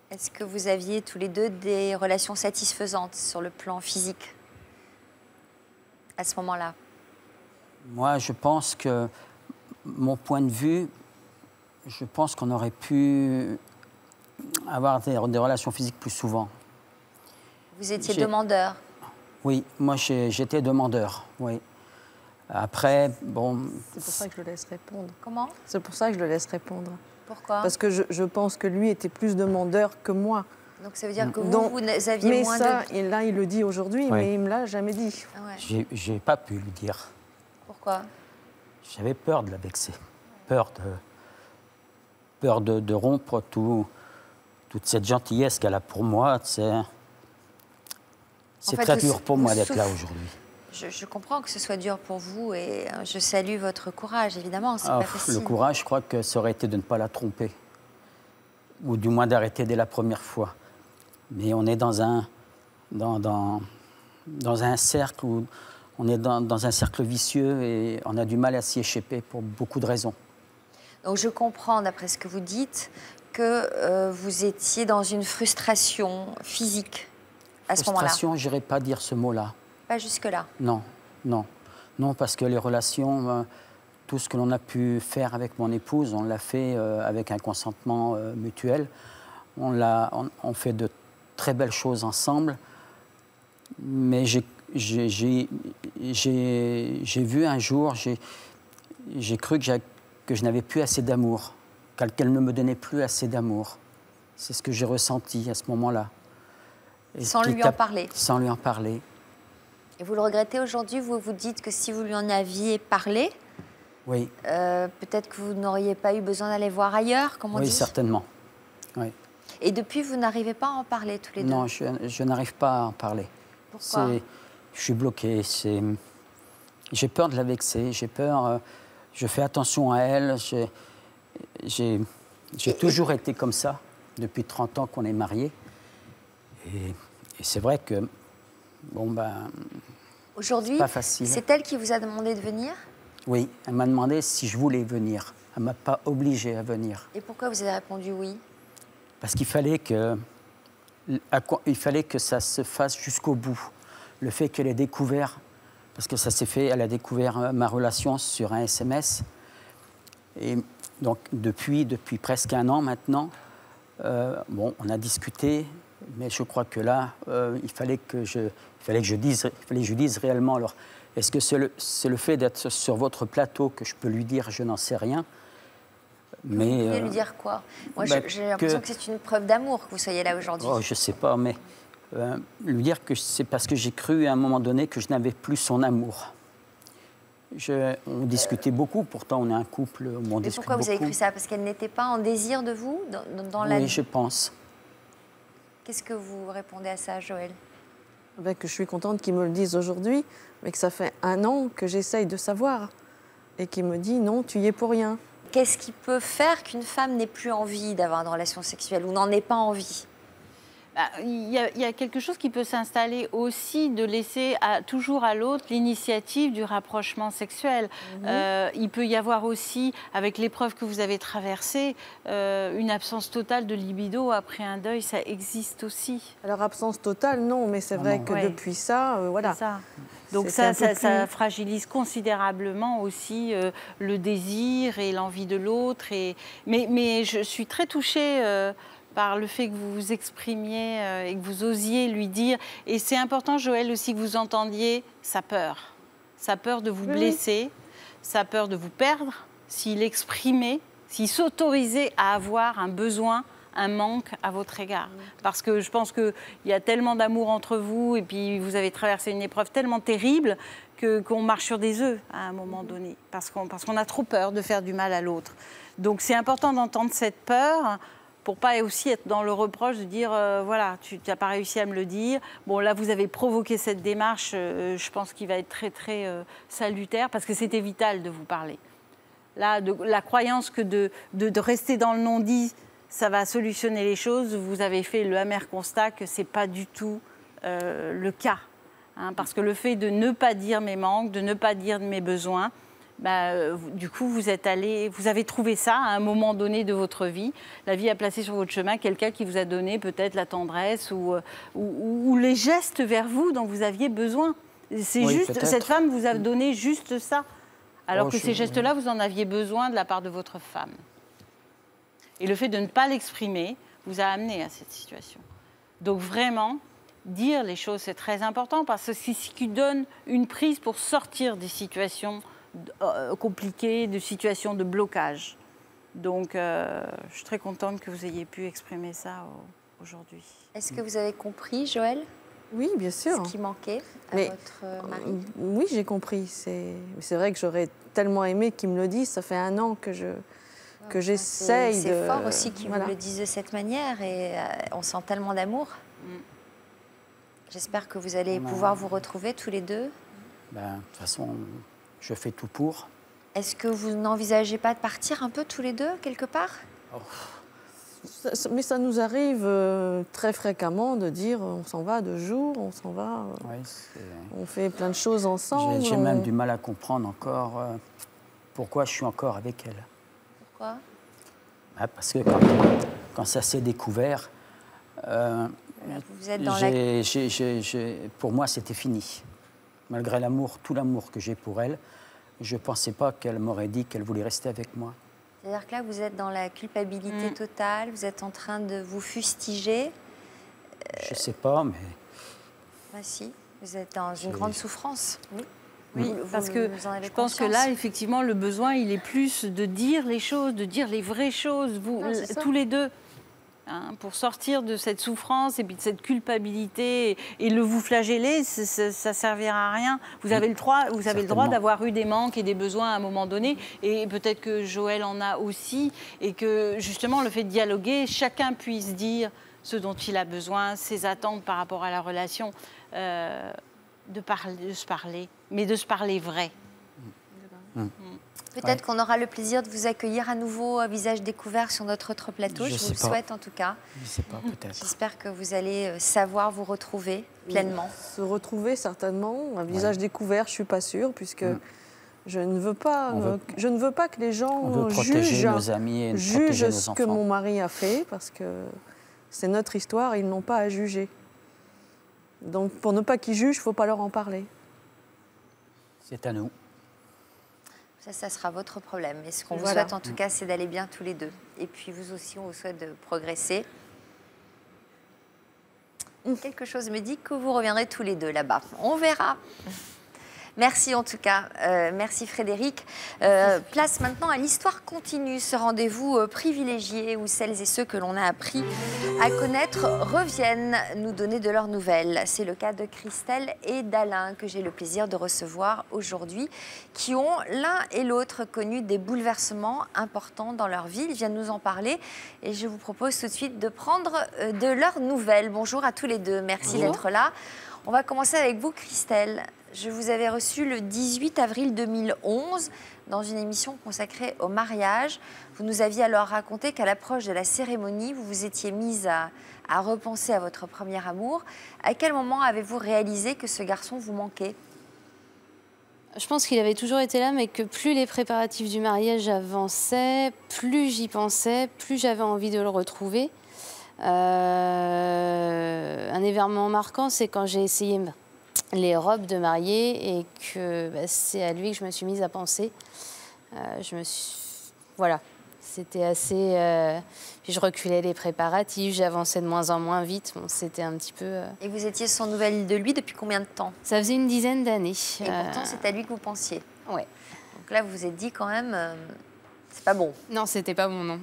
Speaker 4: Est-ce que vous aviez tous les deux des relations satisfaisantes sur le plan physique à ce moment-là?
Speaker 14: Moi, je pense que, mon point de vue, je pense qu'on aurait pu avoir des relations physiques plus souvent.
Speaker 4: Vous étiez demandeur?
Speaker 14: Oui, moi j'étais demandeur, oui. Après, bon...
Speaker 10: C'est pour ça que je le laisse répondre.
Speaker 4: Comment?
Speaker 10: C'est pour ça que je le laisse répondre.
Speaker 4: Pourquoi?
Speaker 10: Parce que je pense que lui était plus demandeur que moi.
Speaker 4: Donc ça veut dire que vous aviez moins de...
Speaker 10: Et là, il le dit aujourd'hui, mais il ne me l'a jamais dit.
Speaker 4: Ah ouais.
Speaker 14: J'ai pas pu lui dire.
Speaker 4: Pourquoi?
Speaker 14: J'avais peur de la vexer. Peur de rompre toute cette gentillesse qu'elle a pour moi. C'est très dur pour moi d'être là aujourd'hui.
Speaker 4: Je comprends que ce soit dur pour vous et je salue votre courage, évidemment. C'est pas facile.
Speaker 14: Le courage, je crois que ça aurait été de ne pas la tromper. Ou du moins d'arrêter dès la première fois. Mais on est dans un cercle où on est dans un cercle vicieux et on a du mal à s'y échapper pour beaucoup de raisons.
Speaker 4: Donc je comprends, d'après ce que vous dites, que vous étiez dans une frustration physique à ce moment-là.
Speaker 14: Frustration, je n'irais pas dire ce mot-là.
Speaker 4: Pas jusque-là?
Speaker 14: Non, non. Non, parce que les relations, tout ce que l'on a pu faire avec mon épouse, on l'a fait avec un consentement mutuel. On fait de très belles choses ensemble. Mais j'ai vu un jour, j'ai cru que je n'avais plus assez d'amour, qu'elle ne me donnait plus assez d'amour. C'est ce que j'ai ressenti à ce moment-là.
Speaker 4: Sans lui en parler?
Speaker 14: Sans lui en parler.
Speaker 4: Et vous le regrettez aujourd'hui? Vous vous dites que si vous lui en aviez parlé,
Speaker 14: Oui.
Speaker 4: Peut-être que vous n'auriez pas eu besoin d'aller voir ailleurs, comme on dit.
Speaker 14: Oui, certainement. Oui.
Speaker 4: Et depuis, vous n'arrivez pas à en parler tous les deux?
Speaker 14: Non, je n'arrive pas à en parler.
Speaker 4: Pourquoi?
Speaker 14: Je suis bloqué. J'ai peur de la vexer. J'ai peur. Je fais attention à elle. J'ai toujours été comme ça depuis 30 ans qu'on est mariés. Et c'est vrai que bon ben.
Speaker 4: Aujourd'hui, c'est elle qui vous a demandé de venir?
Speaker 14: Oui, elle m'a demandé si je voulais venir. Elle ne m'a pas obligée à venir.
Speaker 4: Et pourquoi vous avez répondu oui?
Speaker 14: Parce qu'il fallait que ça se fasse jusqu'au bout. Le fait qu'elle ait découvert, parce que ça s'est fait, elle a découvert ma relation sur un SMS. Et donc depuis presque 1 an maintenant, bon, on a discuté, mais je crois que là, il fallait que je dise réellement. Alors, est-ce que c'est le fait d'être sur votre plateau que je peux lui dire je n'en sais rien? Mais,
Speaker 4: vous voulez lui dire quoi? Moi, j'ai l'impression que c'est une preuve d'amour que vous soyez là aujourd'hui.
Speaker 14: Oh, je ne sais pas, mais lui dire que c'est parce que j'ai cru à un moment donné que je n'avais plus son amour. On discutait beaucoup, pourtant on est un couple, on discute beaucoup.
Speaker 4: Et pourquoi vous avez cru ça? Parce qu'elle n'était pas en désir de vous dans la...
Speaker 14: Oui, je pense.
Speaker 4: Qu'est-ce que vous répondez à ça, Joël?
Speaker 10: Que je suis contente qu'ils me le disent aujourd'hui, mais que ça fait 1 an que j'essaye de savoir. Et qu'il me dit non, tu y es pour rien.
Speaker 4: Qu'est-ce qui peut faire qu'une femme n'ait plus envie d'avoir une relation sexuelle ou n'en ait pas envie?
Speaker 9: Il y a quelque chose qui peut s'installer aussi, de laisser toujours à l'autre l'initiative du rapprochement sexuel. Il peut y avoir aussi, avec l'épreuve que vous avez traversée, une absence totale de libido après un deuil, ça existe aussi.
Speaker 10: Alors absence totale, non, mais c'est vrai que depuis ça, voilà.
Speaker 9: Ça. Donc ça fragilise considérablement aussi le désir et l'envie de l'autre. Mais je suis très touchée par le fait que vous vous exprimiez et que vous osiez lui dire. Et c'est important, Joël, aussi que vous entendiez sa peur. Sa peur de vous blesser, sa peur de vous perdre, s'il exprimait, s'il s'autorisait à avoir un besoin, un manque à votre égard. Parce que je pense qu'il y a tellement d'amour entre vous et puis vous avez traversé une épreuve tellement terrible qu'on marche sur des œufs à un moment donné. Parce qu'on a trop peur de faire du mal à l'autre. Donc c'est important d'entendre cette peur pour pas aussi être dans le reproche de dire voilà, tu n'as pas réussi à me le dire. Bon, là, vous avez provoqué cette démarche, je pense qu'il va être très, très salutaire parce que c'était vital de vous parler. Là, la croyance que de rester dans le non-dit, ça va solutionner les choses, vous avez fait le amer constat que ce n'est pas du tout le cas. Hein, parce que le fait de ne pas dire mes manques, de ne pas dire mes besoins, du coup, vous avez trouvé ça à un moment donné de votre vie. La vie a placé sur votre chemin quelqu'un qui vous a donné peut-être la tendresse ou les gestes vers vous dont vous aviez besoin. C'est juste, cette femme vous a donné juste ça, alors que ces gestes-là, vous en aviez besoin de la part de votre femme. Et le fait de ne pas l'exprimer vous a amené à cette situation. Donc vraiment, dire les choses, c'est très important parce que c'est ce qui donne une prise pour sortir des situations compliquées, de situations de blocage. Donc, je suis très contente que vous ayez pu exprimer ça aujourd'hui.
Speaker 4: Est-ce que vous avez compris, Joël?
Speaker 10: Oui, bien sûr.
Speaker 4: Ce qui manquait à votre mari?
Speaker 10: Oui, j'ai compris. C'est vrai que j'aurais tellement aimé qu'il me le dise. Ça fait 1 an que j'essaye de...
Speaker 4: C'est fort aussi qu'il vous le dise de cette manière et on sent tellement d'amour. J'espère que vous allez pouvoir vous retrouver tous les deux.
Speaker 14: De toute façon, je fais tout pour.
Speaker 4: Est-ce que vous n'envisagez pas de partir un peu tous les deux, quelque part?
Speaker 10: Mais ça nous arrive très fréquemment de dire on s'en va 2 jours, on s'en va... on fait plein de choses ensemble.
Speaker 14: J'ai même du mal à comprendre encore pourquoi je suis encore avec elle.
Speaker 4: Pourquoi?
Speaker 14: Parce que quand ça s'est découvert,
Speaker 4: vous êtes dans
Speaker 14: pour moi, c'était fini. Malgré l'amour, tout l'amour que j'ai pour elle, je ne pensais pas qu'elle m'aurait dit qu'elle voulait rester avec moi.
Speaker 4: C'est-à-dire que là, vous êtes dans la culpabilité totale, vous êtes en train de vous fustiger.
Speaker 14: Je ne sais pas, mais...
Speaker 4: Si, vous êtes dans une grande souffrance.
Speaker 9: Oui, parce que je pense que là, effectivement, le besoin, il est plus de dire les choses, de dire les vraies choses, tous les deux. hein, pour sortir de cette souffrance et puis de cette culpabilité et le vous flageller, ça ne servira à rien. Vous avez le droit d'avoir eu des manques et des besoins à un moment donné, et peut-être que Joël en a aussi, et que justement le fait de dialoguer, chacun puisse dire ce dont il a besoin, ses attentes par rapport à la relation, de se parler, mais de se parler vrai.
Speaker 4: Peut-être qu'on aura le plaisir de vous accueillir à nouveau à visage découvert sur notre autre plateau. Je vous le souhaite en tout cas.
Speaker 14: Je ne sais pas, peut-être.
Speaker 4: J'espère que vous allez savoir vous retrouver pleinement.
Speaker 10: Se retrouver certainement, un visage découvert, je ne suis pas sûre, puisque je ne veux pas que les gens jugent,
Speaker 14: nos amis et
Speaker 10: jugent
Speaker 14: nos
Speaker 10: ce
Speaker 14: enfants.
Speaker 10: que mon mari a fait, parce que c'est notre histoire, ils n'ont pas à juger. Donc pour ne pas qu'ils jugent, il ne faut pas leur en parler.
Speaker 14: C'est à nous.
Speaker 4: Ça sera votre problème. Et ce qu'on vous souhaite en tout cas, c'est d'aller bien tous les deux. Et puis vous aussi, on vous souhaite de progresser. Quelque chose me dit que vous reviendrez tous les deux là-bas. On verra. Merci en tout cas. Merci Frédéric. Place maintenant à l'histoire continue, ce rendez-vous privilégié où celles et ceux que l'on a appris à connaître reviennent nous donner de leurs nouvelles. C'est le cas de Christelle et d'Alain que j'ai le plaisir de recevoir aujourd'hui, qui ont l'un et l'autre connu des bouleversements importants dans leur vie. Ils viennent nous en parler et je vous propose tout de suite de prendre de leurs nouvelles. Bonjour à tous les deux, merci d'être là. On va commencer avec vous Christelle. Je vous avais reçu le 18 avril 2011 dans une émission consacrée au mariage. Vous nous aviez alors raconté qu'à l'approche de la cérémonie, vous vous étiez mise à repenser à votre premier amour. À quel moment avez-vous réalisé que ce garçon vous manquait ?
Speaker 15: Je pense qu'il avait toujours été là, mais que plus les préparatifs du mariage avançaient, plus j'y pensais, plus j'avais envie de le retrouver. Un événement marquant, c'est quand j'ai essayé les robes de mariée et que c'est à lui que je me suis mise à penser. Voilà, c'était assez... Puis je reculais les préparatifs, j'avançais de moins en moins vite. Bon, c'était un petit peu...
Speaker 4: Et vous étiez sans nouvelles de lui depuis combien de temps ?
Speaker 15: Ça faisait une dizaine d'années.
Speaker 4: Et pourtant, c'est à lui que vous pensiez ?
Speaker 15: Ouais.
Speaker 4: Donc là, vous vous êtes dit quand même, c'est pas bon.
Speaker 15: Non, c'était pas bon, non.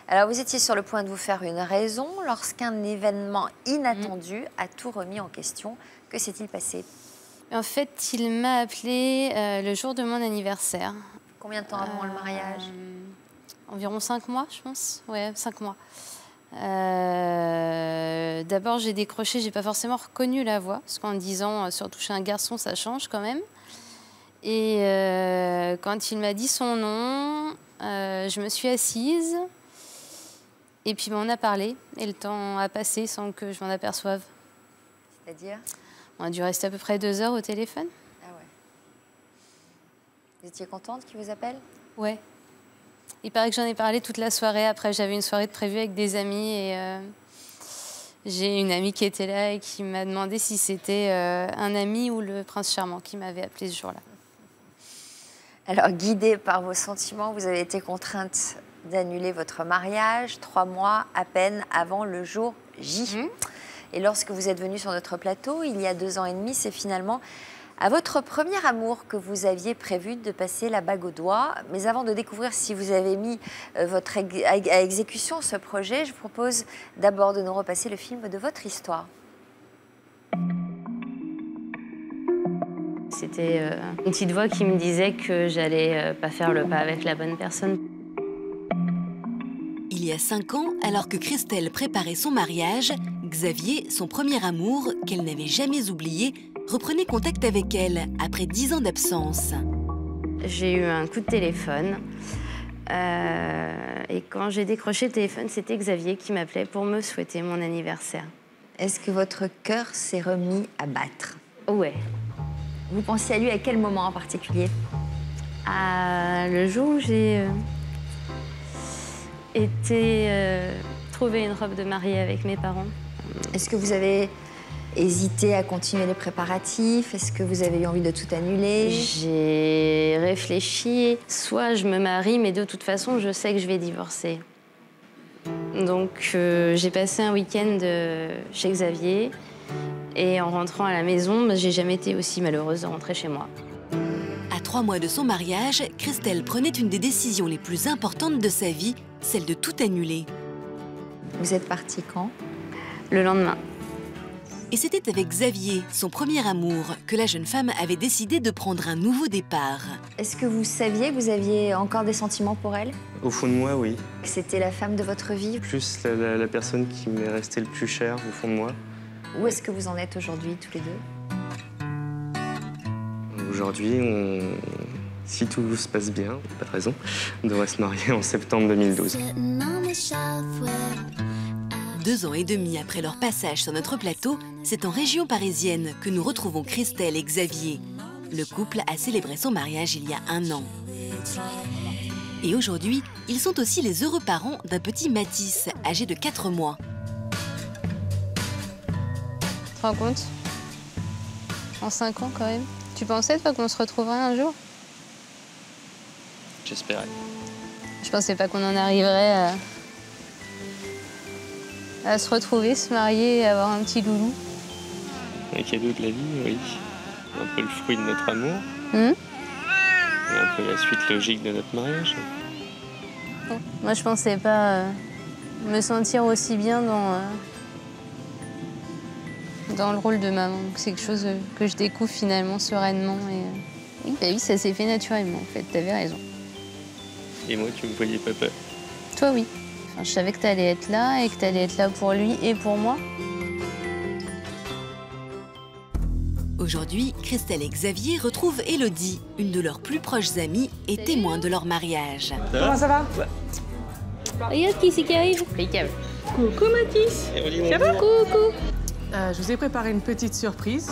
Speaker 4: Alors, vous étiez sur le point de vous faire une raison lorsqu'un événement inattendu a tout remis en question. Que s'est-il passé ?
Speaker 15: En fait, il m'a appelé le jour de mon anniversaire.
Speaker 4: Combien de temps avant le mariage ?
Speaker 15: Environ 5 mois, je pense. Ouais, 5 mois. D'abord, j'ai décroché, j'ai pas forcément reconnu la voix, parce qu'en disant surtout chez un garçon, ça change quand même. Et quand il m'a dit son nom, je me suis assise. Et puis on a parlé, et le temps a passé sans que je m'en aperçoive.
Speaker 4: C'est-à-dire ?
Speaker 15: On a dû rester à peu près 2 heures au téléphone.
Speaker 4: Ah ouais. Vous étiez contente qu'il vous appelle ?
Speaker 15: Ouais. Il paraît que j'en ai parlé toute la soirée. Après, j'avais une soirée de prévue avec des amis et j'ai une amie qui était là et qui m'a demandé si c'était un ami ou le prince charmant qui m'avait appelé ce jour-là.
Speaker 4: Alors, guidée par vos sentiments, vous avez été contrainte d'annuler votre mariage 3 mois à peine avant le jour J. Et lorsque vous êtes venu sur notre plateau, il y a 2 ans et demi, c'est finalement à votre premier amour que vous aviez prévu de passer la bague au doigt. Mais avant de découvrir si vous avez mis à exécution ce projet, je vous propose d'abord de nous repasser le film de votre histoire.
Speaker 15: C'était une petite voix qui me disait que j'allais pas faire le pas avec la bonne personne.
Speaker 2: Il y a 5 ans, alors que Christelle préparait son mariage, Xavier, son premier amour, qu'elle n'avait jamais oublié, reprenait contact avec elle après 10 ans d'absence.
Speaker 15: J'ai eu un coup de téléphone et quand j'ai décroché le téléphone, c'était Xavier qui m'appelait pour me souhaiter mon anniversaire.
Speaker 4: Est-ce que votre cœur s'est remis à battre ?
Speaker 15: Ouais.
Speaker 4: Vous pensiez à lui à quel moment en particulier ?
Speaker 15: Le jour où j'ai été trouver une robe de mariée avec mes parents.
Speaker 4: Est-ce que vous avez hésité à continuer les préparatifs? Est-ce que vous avez eu envie de tout annuler?
Speaker 15: J'ai réfléchi. Soit je me marie, mais de toute façon, je sais que je vais divorcer. Donc, j'ai passé un week-end chez Xavier. Et en rentrant à la maison, j'ai jamais été aussi malheureuse de rentrer chez moi.
Speaker 2: À 3 mois de son mariage, Christelle prenait une des décisions les plus importantes de sa vie, celle de tout annuler.
Speaker 4: Vous êtes parti quand?
Speaker 15: Le lendemain.
Speaker 2: Et c'était avec Xavier, son premier amour, que la jeune femme avait décidé de prendre un nouveau départ.
Speaker 4: Est-ce que vous saviez que vous aviez encore des sentiments pour elle?
Speaker 16: Au fond de moi, oui.
Speaker 4: Que c'était la femme de votre vie?
Speaker 16: Plus la personne qui m'est restée le plus chère au fond de moi.
Speaker 4: Où est-ce que vous en êtes aujourd'hui, tous les deux?
Speaker 16: Aujourd'hui, si tout se passe bien, pas de raison, on devrait se marier en septembre 2012.
Speaker 2: 2 ans et demi après leur passage sur notre plateau, c'est en région parisienne que nous retrouvons Christelle et Xavier. Le couple a célébré son mariage il y a 1 an. Et aujourd'hui, ils sont aussi les heureux parents d'un petit Mathis, âgé de 4 mois.
Speaker 15: Tu te rends compte? En 5 ans quand même. Tu pensais, toi, qu'on se retrouverait un jour?
Speaker 16: J'espérais.
Speaker 15: Je pensais pas qu'on en arriverait à se retrouver, se marier et avoir un petit loulou.
Speaker 16: Un cadeau de la vie, oui. Un peu le fruit de notre amour. Et un peu la suite logique de notre mariage.
Speaker 15: Bon, moi, je pensais pas me sentir aussi bien dans le rôle de maman. C'est quelque chose que je découvre finalement sereinement. Et, oui, ça s'est fait naturellement, en fait. T'avais raison.
Speaker 16: Et moi, tu me voyais pas peur.
Speaker 15: Toi, oui. Enfin, je savais que t'allais être là et que t'allais être là pour lui et pour moi.
Speaker 2: Aujourd'hui, Christelle et Xavier retrouvent Élodie, une de leurs plus proches amies et témoin de leur mariage.
Speaker 17: Comment ça va?
Speaker 15: Regarde qui c'est qui arrive. Impeccable. Coucou Mathis. Ça va? Coucou.
Speaker 17: Je vous ai préparé une petite surprise.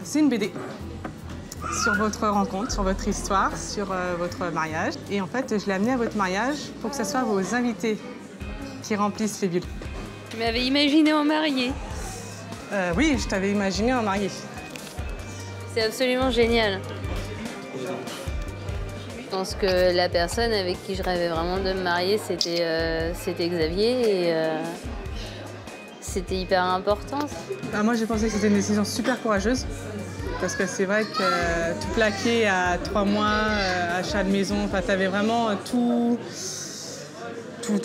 Speaker 17: C'est une BD sur votre rencontre, sur votre histoire, sur votre mariage. Et en fait, je l'ai amenée à votre mariage pour que ce soit vos invités qui remplissent les bulles.
Speaker 15: Tu m'avais imaginé en mariée.
Speaker 17: Oui, je t'avais imaginé en mariée.
Speaker 15: C'est absolument génial. Je pense que la personne avec qui je rêvais vraiment de me marier, c'était Xavier. Et c'était hyper important.
Speaker 17: Moi, j'ai pensé que c'était une décision super courageuse. Parce que c'est vrai que tout plaquer à 3 mois, achat de maison, t'avais vraiment tout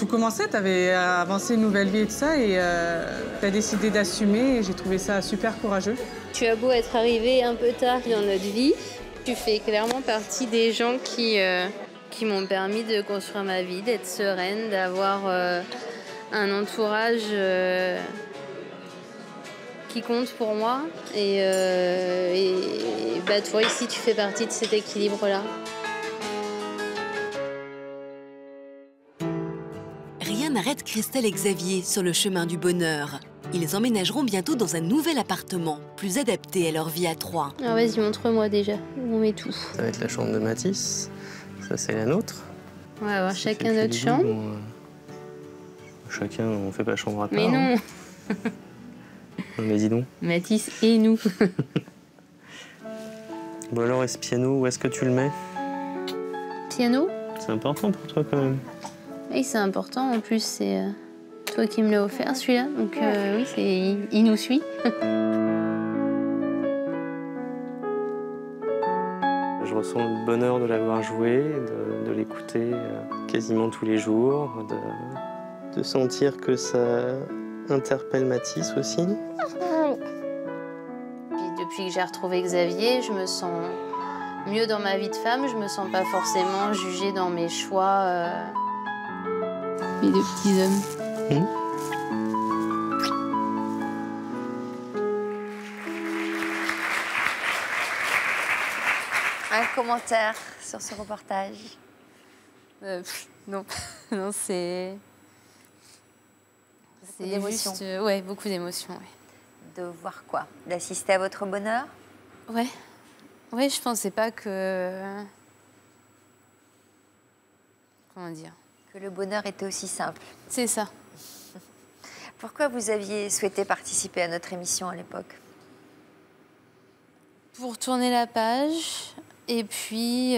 Speaker 17: commencé, t'avais avancé une nouvelle vie et tout ça, et t'as décidé d'assumer, et j'ai trouvé ça super courageux.
Speaker 15: Tu as beau être arrivé un peu tard dans notre vie, tu fais clairement partie des gens qui m'ont permis de construire ma vie, d'être sereine, d'avoir un entourage qui compte pour moi. Et toi, ici, tu fais partie de cet équilibre-là.
Speaker 2: Rien n'arrête Christelle et Xavier sur le chemin du bonheur. Ils emménageront bientôt dans un nouvel appartement, plus adapté à leur vie à 3.
Speaker 15: Alors vas-y, montre-moi déjà où on met tout.
Speaker 16: Ça va être la chambre de Mathis. Ça, c'est la nôtre.
Speaker 15: On va avoir chacun notre chambre.
Speaker 16: Chacun, on fait pas chambre à part.
Speaker 15: Mais non.
Speaker 16: Mais dis donc.
Speaker 15: Mathis et nous.
Speaker 16: Bon alors, et ce piano, où est-ce que tu le mets?
Speaker 15: Piano?
Speaker 16: C'est important pour toi quand même.
Speaker 15: Oui, c'est important. En plus, c'est toi qui me l'as offert, celui-là. Donc oui, il nous suit.
Speaker 16: Je ressens le bonheur de l'avoir joué, de l'écouter quasiment tous les jours, de sentir que ça interpelle Mathis aussi.
Speaker 15: Puis depuis que j'ai retrouvé Xavier, je me sens mieux dans ma vie de femme. Je me sens pas forcément jugée dans mes choix. Mes 2 petits hommes.
Speaker 4: Un commentaire sur ce reportage?
Speaker 15: Non, non, c'est
Speaker 4: d'émotions.
Speaker 15: Ouais, beaucoup d'émotions. Ouais.
Speaker 4: De voir quoi? D'assister à votre bonheur?
Speaker 15: Ouais. Ouais, je pensais pas que... Comment dire?
Speaker 4: Que le bonheur était aussi simple.
Speaker 15: C'est ça.
Speaker 4: Pourquoi vous aviez souhaité participer à notre émission à l'époque?
Speaker 15: Pour tourner la page, et puis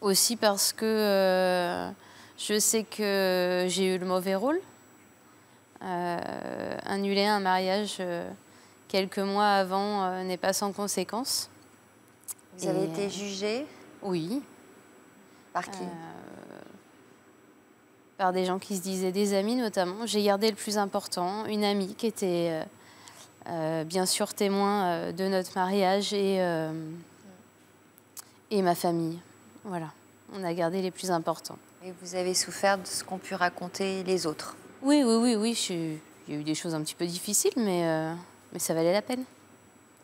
Speaker 15: aussi parce que je sais que j'ai eu le mauvais rôle. Annuler un mariage quelques mois avant n'est pas sans conséquence.
Speaker 4: Vous avez été jugée?
Speaker 15: Oui.
Speaker 4: Par qui?
Speaker 15: par des gens qui se disaient des amis notamment. J'ai gardé le plus important, une amie qui était bien sûr témoin de notre mariage et ma famille. Voilà, on a gardé les plus importants.
Speaker 4: Et vous avez souffert de ce qu'ont pu raconter les autres?
Speaker 15: Oui. Il y a eu des choses un petit peu difficiles, mais ça valait la peine.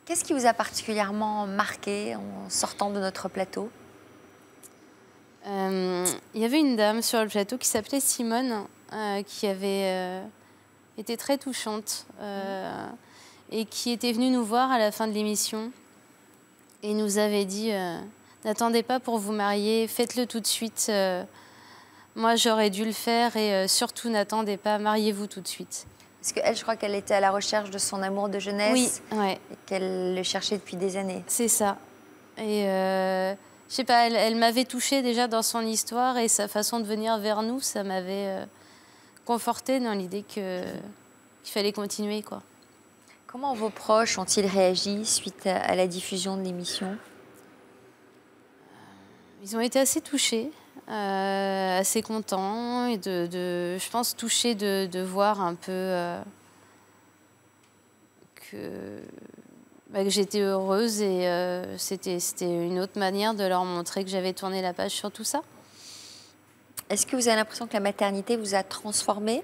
Speaker 4: Qu'est-ce qui vous a particulièrement marqué en sortant de notre plateau?
Speaker 15: Il y avait une dame sur le plateau qui s'appelait Simone, qui avait été très touchante et qui était venue nous voir à la fin de l'émission et nous avait dit n'attendez pas pour vous marier, faites-le tout de suite. Moi, j'aurais dû le faire et surtout n'attendez pas, mariez-vous tout de suite.
Speaker 4: Parce qu'elle, je crois qu'elle était à la recherche de son amour de jeunesse.
Speaker 15: Oui, ouais.
Speaker 4: Et qu'elle le cherchait depuis des années.
Speaker 15: C'est ça. Et je sais pas, elle m'avait touchée déjà dans son histoire et sa façon de venir vers nous, ça m'avait confortée dans l'idée qu'il fallait continuer, quoi.
Speaker 4: Comment vos proches ont-ils réagi suite à la diffusion de l'émission?
Speaker 15: Ils ont été assez touchés. Assez content et je pense touché de voir un peu que j'étais heureuse et c'était une autre manière de leur montrer que j'avais tourné la page sur tout ça.
Speaker 4: Est-ce que vous avez l'impression que la maternité vous a transformée?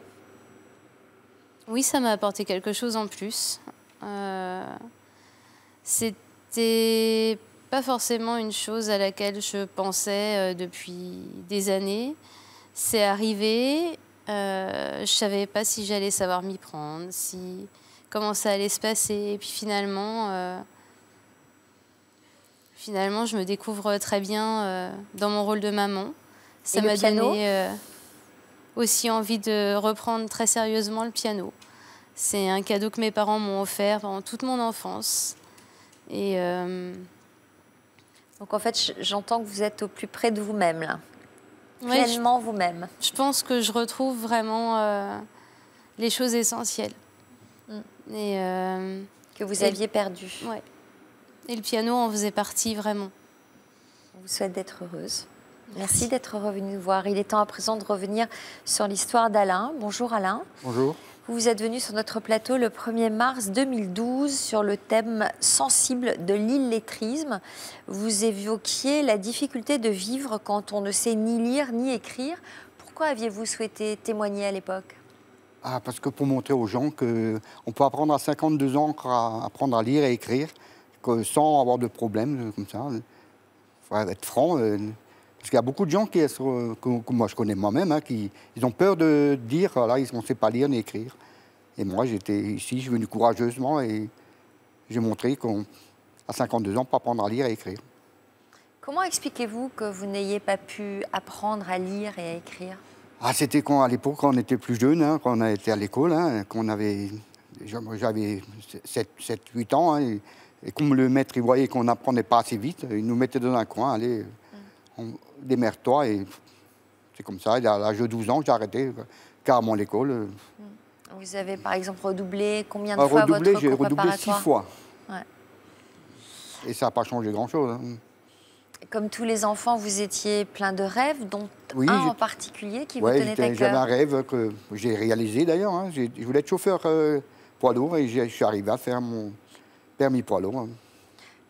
Speaker 15: Oui, ça m'a apporté quelque chose en plus. C'était pas forcément une chose à laquelle je pensais depuis des années. C'est arrivé, je savais pas si j'allais savoir m'y prendre, comment ça allait se passer. Et puis finalement, je me découvre très bien dans mon rôle de maman. Ça m'a donné aussi envie de reprendre très sérieusement le piano. C'est un cadeau que mes parents m'ont offert pendant toute mon enfance. Et
Speaker 4: donc en fait, j'entends que vous êtes au plus près de vous-même, là. Pleinement vous-même.
Speaker 15: Je pense que je retrouve vraiment les choses essentielles. Et,
Speaker 4: que vous aviez perdues.
Speaker 15: Ouais. Et le piano en faisait partie, vraiment.
Speaker 4: On vous souhaite d'être heureuse. Merci d'être revenue nous voir. Il est temps à présent de revenir sur l'histoire d'Alain. Bonjour Alain.
Speaker 13: Bonjour.
Speaker 4: Vous êtes venu sur notre plateau le 1er mars 2012 sur le thème sensible de l'illettrisme. Vous évoquiez la difficulté de vivre quand on ne sait ni lire ni écrire. Pourquoi aviez-vous souhaité témoigner à l'époque?
Speaker 13: Parce que pour montrer aux gens qu'on peut apprendre à 52 ans à apprendre à lire et écrire sans avoir de problème comme ça. Il faut être franc. Parce qu'il y a beaucoup de gens que moi je connais moi-même, ils ont peur de dire voilà, ils ne sait pas lire ni écrire. Et moi j'étais ici, je suis venu courageusement et j'ai montré qu'à 52 ans, on peut apprendre à lire et écrire.
Speaker 4: Comment expliquez-vous que vous n'ayez pas pu apprendre à lire et à écrire?
Speaker 13: C'était à l'époque, quand on était plus jeune, quand on était à l'école, j'avais 7-8 ans, et comme le maître il voyait qu'on n'apprenait pas assez vite, il nous mettait dans un coin, allez, démerde-toi, et c'est comme ça. À l'âge de 12 ans, j'ai arrêté carrément l'école.
Speaker 4: Vous avez par exemple redoublé combien de fois votre cours
Speaker 13: j'ai redoublé 6 fois.
Speaker 4: Ouais.
Speaker 13: Et ça n'a pas changé grand-chose.
Speaker 4: Comme tous les enfants, vous étiez plein de rêves, dont un en particulier qui vous tenait à cœur.
Speaker 13: J'avais un rêve que j'ai réalisé d'ailleurs. Je voulais être chauffeur poids lourd et je suis arrivé à faire mon permis poids lourd.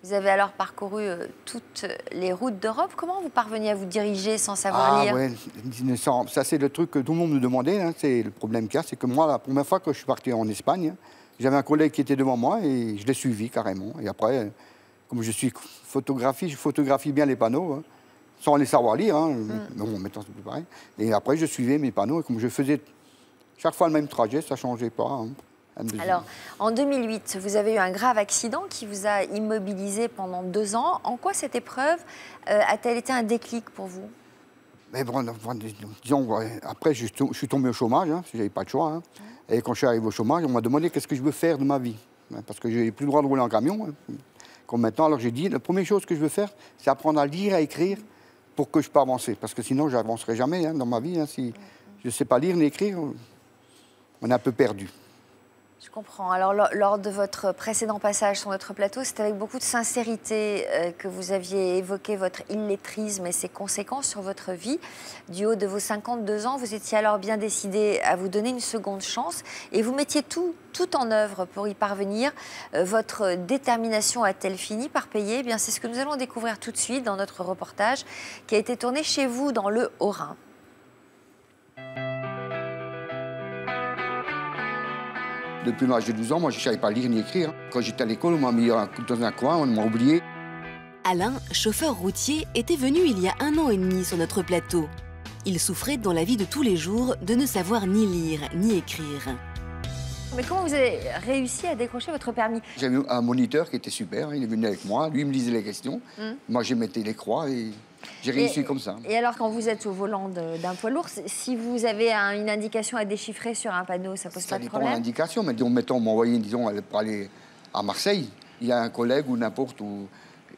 Speaker 4: Vous avez alors parcouru toutes les routes d'Europe. Comment vous parveniez à vous diriger sans savoir lire?
Speaker 13: Ça c'est le truc que tout le monde me demandait. C'est le problème qu'il y a, c'est que moi, la première fois que je suis parti en Espagne, j'avais un collègue qui était devant moi et je l'ai suivi carrément. Et après, comme je suis je photographie bien les panneaux, sans les savoir lire. Bon, maintenant c'est plus pareil. Et après, je suivais mes panneaux et comme je faisais chaque fois le même trajet, ça ne changeait pas.
Speaker 4: Alors, en 2008, vous avez eu un grave accident qui vous a immobilisé pendant 2 ans. En quoi cette épreuve a-t-elle été un déclic pour vous?
Speaker 13: Mais bon, disons, après, je suis tombé au chômage, parce que je n'avais pas de choix. Et quand je suis arrivé au chômage, on m'a demandé qu'est-ce que je veux faire de ma vie. Parce que je n'ai plus le droit de rouler en camion. Comme maintenant, alors j'ai dit, la première chose que je veux faire, c'est apprendre à lire, à écrire, pour que je puisse avancer. Parce que sinon, je n'avancerai jamais dans ma vie. Si je ne sais pas lire ni écrire, on est un peu perdu.
Speaker 4: Je comprends. Alors, lors de votre précédent passage sur notre plateau, c'est avec beaucoup de sincérité que vous aviez évoqué votre illettrisme et ses conséquences sur votre vie. Du haut de vos 52 ans, vous étiez alors bien décidé à vous donner une seconde chance et vous mettiez tout en œuvre pour y parvenir. Votre détermination a-t-elle fini par payer? Eh bien, c'est ce que nous allons découvrir tout de suite dans notre reportage qui a été tourné chez vous dans le Haut-Rhin.
Speaker 13: Depuis l'âge de 12 ans, moi, je ne savais pas lire ni écrire. Quand j'étais à l'école, on m'a mis dans un coin, on m'a oublié.
Speaker 2: Alain, chauffeur routier, était venu il y a 1 an et demi sur notre plateau. Il souffrait dans la vie de tous les jours de ne savoir ni lire ni écrire.
Speaker 4: Mais comment vous avez réussi à décrocher votre permis?
Speaker 13: J'avais un moniteur qui était super, il est venu avec moi, lui il me lisait les questions, moi je mettais les croix et j'ai réussi comme ça.
Speaker 4: Et alors quand vous êtes au volant d'un poids lourd, si vous avez une indication à déchiffrer sur un panneau, ça pose pas de problème?
Speaker 13: Ça dépend de l'indication, mais mettons, on m'a envoyé, disons, pour aller à Marseille, il y a un collègue ou n'importe où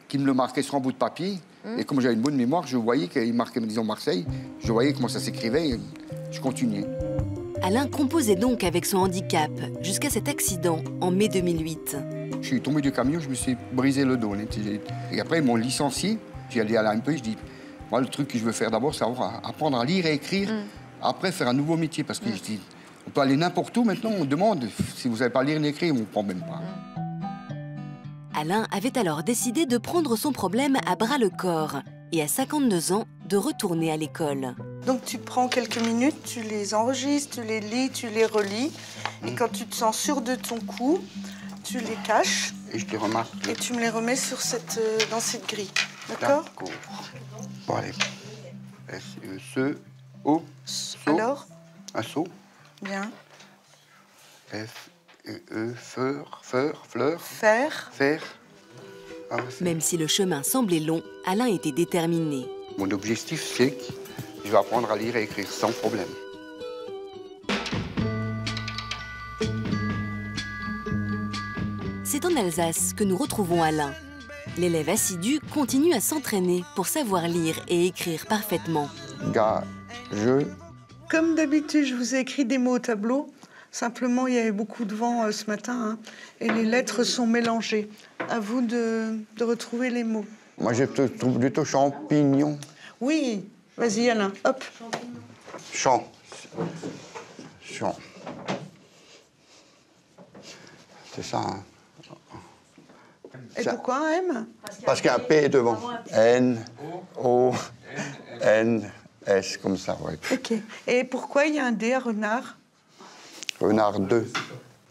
Speaker 13: qui me le marquait sur un bout de papier, et comme j'avais une bonne mémoire, je voyais qu'il marquait, disons, Marseille, je voyais comment ça s'écrivait et je continuais.
Speaker 2: Alain composait donc avec son handicap jusqu'à cet accident en mai 2008.
Speaker 13: Je suis tombé du camion, je me suis brisé le dos. Et après, ils m'ont licencié. J'ai allé à l'AMP, je dis, moi, le truc que je veux faire d'abord, c'est apprendre à lire et écrire. Après, faire un nouveau métier. Parce que je dis, on peut aller n'importe où maintenant, on demande. Si vous n'avez pas lire ni écrire, on ne prend même pas.
Speaker 2: Alain avait alors décidé de prendre son problème à bras-le-corps et à 52 ans, de retourner à l'école.
Speaker 18: Donc tu prends quelques minutes, tu les enregistres, tu les lis, tu les relis. Et quand tu te sens sûr de ton coup, tu les caches.
Speaker 13: Et je les remarque.
Speaker 18: Et tu me les remets sur dans cette grille. D'accord?
Speaker 13: Bon, allez. S-E-C-O.
Speaker 18: Alors?
Speaker 13: Un saut.
Speaker 18: Bien.
Speaker 13: F-E-E, fleur.
Speaker 18: Faire.
Speaker 13: Faire. Ah,
Speaker 2: même si le chemin semblait long, Alain était déterminé.
Speaker 13: Mon objectif, c'est que je vais apprendre à lire et écrire sans problème.
Speaker 2: C'est en Alsace que nous retrouvons Alain. L'élève assidu continue à s'entraîner pour savoir lire et écrire parfaitement.
Speaker 18: Comme d'habitude, je vous ai écrit des mots au tableau. Simplement, il y avait beaucoup de vent ce matin, et les lettres sont mélangées. À vous de retrouver les mots.
Speaker 13: Moi, je trouve plutôt champignon.
Speaker 18: Oui, vas-y Alain, hop.
Speaker 13: Champ. C'est ça, hein.
Speaker 18: Et pourquoi un M?
Speaker 13: Parce qu'il y a un P devant. N-O-N-S, comme ça, oui.
Speaker 18: Ok. Et pourquoi il y a un D à renard?
Speaker 13: Renard 2.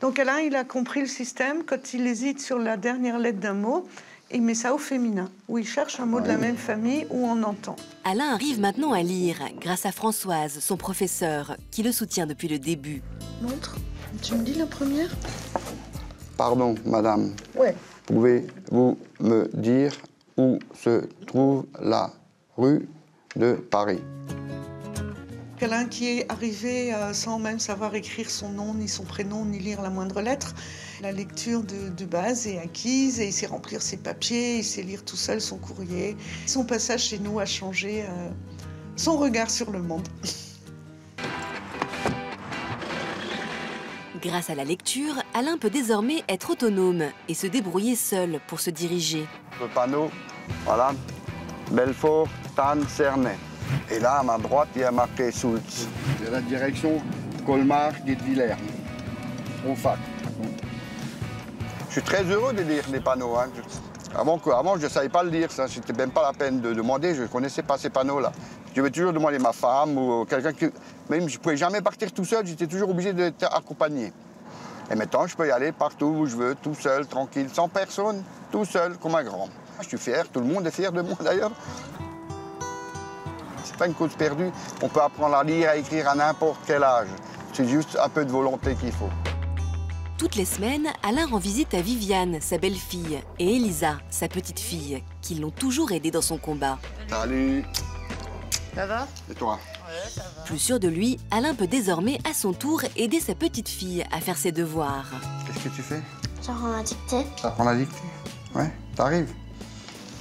Speaker 18: Donc Alain, il a compris le système. Quand il hésite sur la dernière lettre d'un mot, il met ça au féminin, où il cherche un mot de la même famille où on entend.
Speaker 2: Alain arrive maintenant à lire grâce à Françoise, son professeur, qui le soutient depuis le début.
Speaker 18: Montre. Tu me dis la première?
Speaker 13: Pardon, madame.
Speaker 18: Ouais.
Speaker 13: Pouvez-vous me dire où se trouve la rue de Paris?
Speaker 18: Alain qui est arrivé sans même savoir écrire son nom, ni son prénom, ni lire la moindre lettre. La lecture de base est acquise et il sait remplir ses papiers, il sait lire tout seul son courrier. Son passage chez nous a changé son regard sur le monde.
Speaker 2: Grâce à la lecture, Alain peut désormais être autonome et se débrouiller seul pour se diriger.
Speaker 13: Le panneau, voilà, Belfort, Tannes, Cernay. Et là, à ma droite, il y a marqué Soultz. C'est la direction Colmar, Guebwiller, au fac. Je suis très heureux de lire les panneaux. Hein. Avant, je ne savais pas le lire, ça. C'était même pas la peine de demander, je ne connaissais pas ces panneaux-là. Je devais toujours demander à ma femme ou quelqu'un qui... Même je ne pouvais jamais partir tout seul, j'étais toujours obligé d'être accompagné. Et maintenant, je peux y aller partout où je veux, tout seul, tranquille, sans personne, tout seul, comme un grand. Je suis fier, tout le monde est fier de moi d'ailleurs. C'est pas une cause perdue. On peut apprendre à lire, à écrire à n'importe quel âge. C'est juste un peu de volonté qu'il faut.
Speaker 2: Toutes les semaines, Alain rend visite à Viviane, sa belle-fille, et Elisa, sa petite-fille, qui l'ont toujours aidé dans son combat.
Speaker 13: Salut.
Speaker 4: Ça va?
Speaker 13: Et toi?
Speaker 4: Ouais, ça va.
Speaker 2: Plus sûr de lui, Alain peut désormais, à son tour, aider sa petite-fille à faire ses devoirs.
Speaker 13: Qu'est-ce que tu fais?
Speaker 19: J'apprends la dictée.
Speaker 13: T'apprends la dictée? Ouais, t'arrives?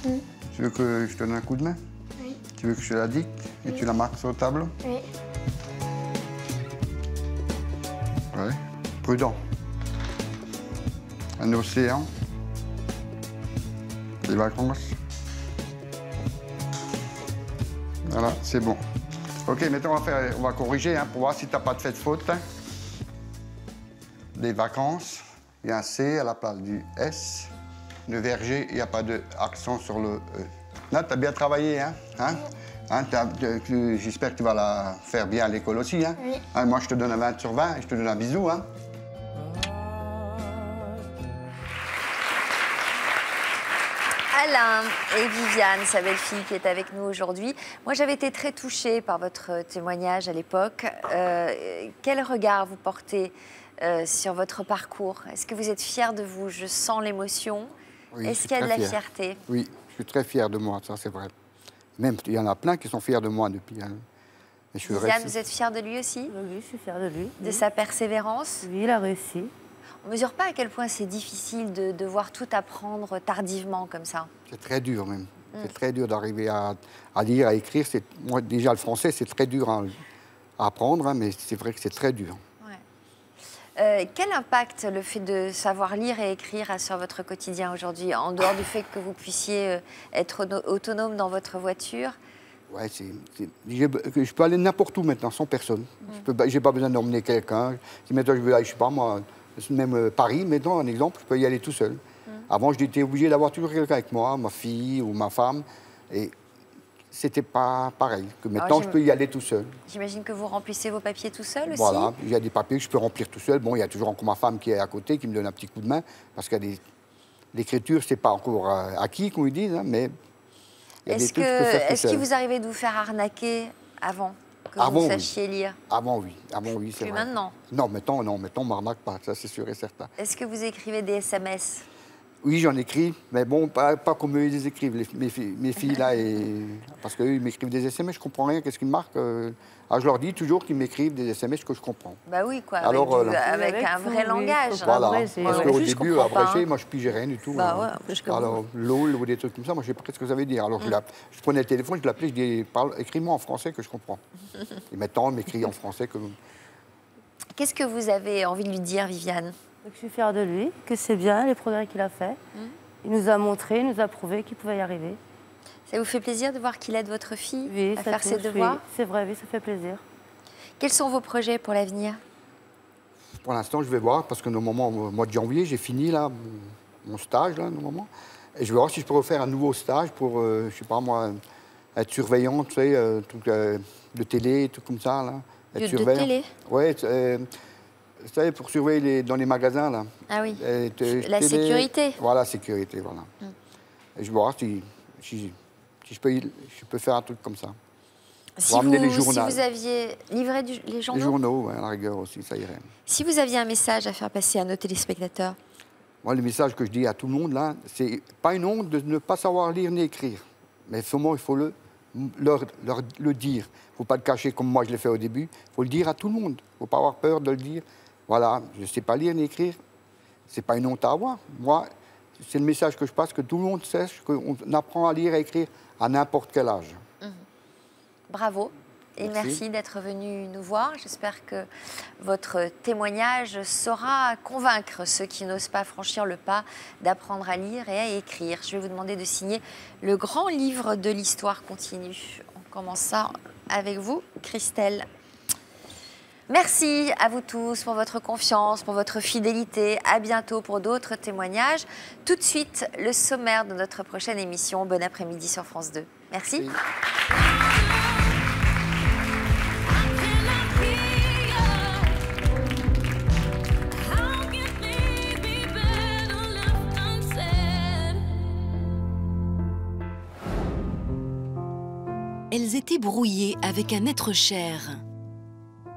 Speaker 13: Tu veux que je te donne un coup de main?
Speaker 19: Oui.
Speaker 13: Tu veux que je la dicte et tu la marques sur le tableau?
Speaker 19: Oui.
Speaker 13: Ouais. Prudent. un océan, des vacances. Voilà, c'est bon. Ok, maintenant on va corriger hein, pour voir si tu n'as pas fait de faute. Des vacances, il y a un C à la place du S. Le verger, il n'y a pas d'accent sur le E. Là, tu as bien travaillé, hein, j'espère que tu vas la faire bien à l'école aussi. Hein.
Speaker 4: Oui.
Speaker 13: Hein, moi, je te donne un 20 sur 20 et je te donne un bisou. Hein.
Speaker 4: Alain et Viviane, sa belle-fille qui est avec nous aujourd'hui. Moi, j'avais été très touchée par votre témoignage à l'époque. Quel regard vous portez sur votre parcours? Est-ce que vous êtes fière de vous? Je sens l'émotion.
Speaker 13: Oui,
Speaker 4: est-ce qu'il y a de la fierté?
Speaker 13: Oui, je suis très fier de moi, ça c'est vrai. Même, il y en a plein qui sont fiers de moi depuis. Hein.
Speaker 4: Viviane, vous êtes fière de lui aussi?
Speaker 12: Oui, je suis fière de lui.
Speaker 4: De sa persévérance?
Speaker 12: Oui, il a réussi.
Speaker 4: On ne mesure pas à quel point c'est difficile de devoir tout apprendre tardivement comme ça.
Speaker 13: C'est très dur même. C'est très dur d'arriver à lire, à écrire. Moi, déjà, le français, c'est très dur à apprendre, hein, mais c'est vrai que c'est très dur.
Speaker 4: Quel impact le fait de savoir lire et écrire a sur votre quotidien aujourd'hui, en dehors du fait que vous puissiez être autonome dans votre voiture?
Speaker 13: Ouais, je peux aller n'importe où maintenant, sans personne. Je n'ai pas besoin d'emmener quelqu'un. Si maintenant je veux aller, je sais pas moi, même Paris, maintenant, un exemple, je peux y aller tout seul. Avant, j'étais obligé d'avoir toujours quelqu'un avec moi, ma fille ou ma femme. Et c'était pas pareil. Que maintenant, je peux y aller tout seul.
Speaker 4: J'imagine que vous remplissez vos papiers tout seul aussi?
Speaker 13: Voilà, il y a des papiers que je peux remplir tout seul. Bon, il y a toujours encore ma femme qui est à côté, qui me donne un petit coup de main. Parce que l'écriture, c'est pas encore acquis, comme ils disent, hein, mais il y a des trucs que je peux faire tout seul.
Speaker 4: Est-ce qu'il vous arrivait de vous faire arnaquer avant que vous sachiez lire?
Speaker 13: Avant, oui, c'est vrai.
Speaker 4: Plus maintenant?
Speaker 13: Non, maintenant, on ne m'arnaque pas, ça c'est sûr et certain.
Speaker 4: Est-ce que vous écrivez des SMS?
Speaker 13: Oui, j'en écris, mais bon, pas comme eux, ils les écrivent, mes filles là, parce qu'eux, ils m'écrivent des SMS, je comprends rien, qu'est-ce qu'ils marquent je leur dis toujours qu'ils m'écrivent des SMS que je comprends.
Speaker 4: Bah oui, quoi,
Speaker 13: alors,
Speaker 4: avec un vrai langage.
Speaker 13: Voilà, parce qu'au début, après, moi, je pigeais rien du tout.
Speaker 4: Bah ouais,
Speaker 13: alors, LOL ou des trucs comme ça, moi, je sais pas ce que ça veut dire. Alors, je prenais le téléphone, je l'appelais, je dis, écris-moi en français que je comprends. Et maintenant, on m'écrit en français que...
Speaker 4: Qu'est-ce que vous avez envie de lui dire, Viviane?
Speaker 12: Je suis fière de lui, que c'est bien les progrès qu'il a fait. Il nous a montré, il nous a prouvé qu'il pouvait y arriver.
Speaker 4: Ça vous fait plaisir de voir qu'il aide votre fille à faire ses devoirs?
Speaker 12: Oui, c'est vrai, oui, ça fait plaisir.
Speaker 4: Quels sont vos projets pour l'avenir?
Speaker 13: Pour l'instant, je vais voir, parce que normalement, au mois de janvier, j'ai fini là, mon stage, là, normalement. Et je vais voir si je peux refaire un nouveau stage pour, je sais pas moi, être surveillant, tu sais, truc de télé, tout comme ça, là. Être
Speaker 4: de télé?
Speaker 13: Oui, vous savez, pour surveiller dans les magasins, là.
Speaker 4: Ah oui, la sécurité.
Speaker 13: Voilà, sécurité, voilà. Et je vais voir si je peux faire un truc comme ça.
Speaker 4: Si vous aviez livré les journaux?
Speaker 13: Les journaux, ouais, à la rigueur aussi, ça irait.
Speaker 4: Si vous aviez un message à faire passer à nos téléspectateurs?
Speaker 13: Moi, le message que je dis à tout le monde, là, c'est pas une honte de ne pas savoir lire ni écrire. Mais seulement, il faut leur le dire. Il ne faut pas le cacher comme moi je l'ai fait au début. Il faut le dire à tout le monde. Il ne faut pas avoir peur de le dire. Voilà, je ne sais pas lire ni écrire. Ce n'est pas une honte à avoir. Moi, c'est le message que je passe, que tout le monde sache qu'on apprend à lire et écrire à n'importe quel âge.
Speaker 4: Bravo. Et merci d'être venu nous voir. J'espère que votre témoignage saura convaincre ceux qui n'osent pas franchir le pas d'apprendre à lire et à écrire. Je vais vous demander de signer le grand livre de l'histoire continue. On commence ça avec vous, Christelle. Merci à vous tous pour votre confiance, pour votre fidélité. À bientôt pour d'autres témoignages. Tout de suite, le sommaire de notre prochaine émission. Bon après-midi sur France 2. Merci.
Speaker 2: Elles étaient brouillées avec un être cher.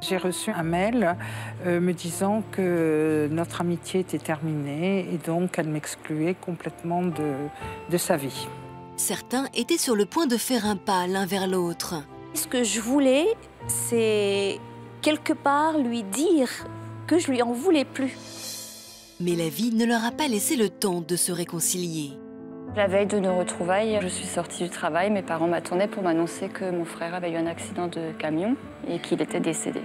Speaker 19: J'ai reçu un mail me disant que notre amitié était terminée et donc elle m'excluait complètement de sa vie.
Speaker 2: Certains étaient sur le point de faire un pas l'un vers l'autre.
Speaker 20: Ce que je voulais, c'est quelque part lui dire que je lui en voulais plus.
Speaker 2: Mais la vie ne leur a pas laissé le temps de se réconcilier.
Speaker 21: La veille de nos retrouvailles, je suis sortie du travail. Mes parents m'attendaient pour m'annoncer que mon frère avait eu un accident de camion et qu'il était décédé.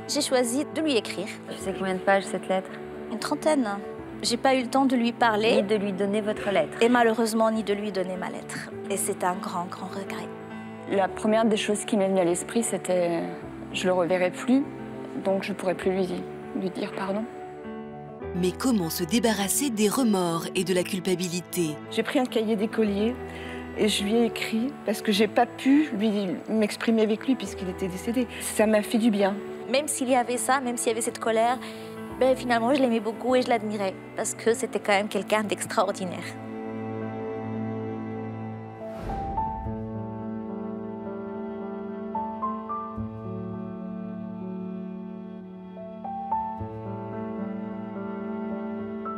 Speaker 20: J'ai choisi de lui écrire.
Speaker 4: Tu sais combien de pages cette lettre?
Speaker 20: Une trentaine. J'ai pas eu le temps de lui parler.
Speaker 5: Ni de lui donner votre lettre.
Speaker 20: Et malheureusement, ni de lui donner ma lettre. Et c'est un grand, grand regret.
Speaker 21: La première des choses qui m'est venue à l'esprit, c'était je le reverrai plus, donc je pourrais plus lui dire pardon.
Speaker 2: Mais comment se débarrasser des remords et de la culpabilité?
Speaker 22: J'ai pris un cahier d'écolier et je lui ai écrit parce que j'ai pas pu m'exprimer avec lui puisqu'il était décédé. Ça m'a fait du bien.
Speaker 20: Même s'il y avait ça, même s'il y avait cette colère, finalement je l'aimais beaucoup et je l'admirais parce que c'était quand même quelqu'un d'extraordinaire.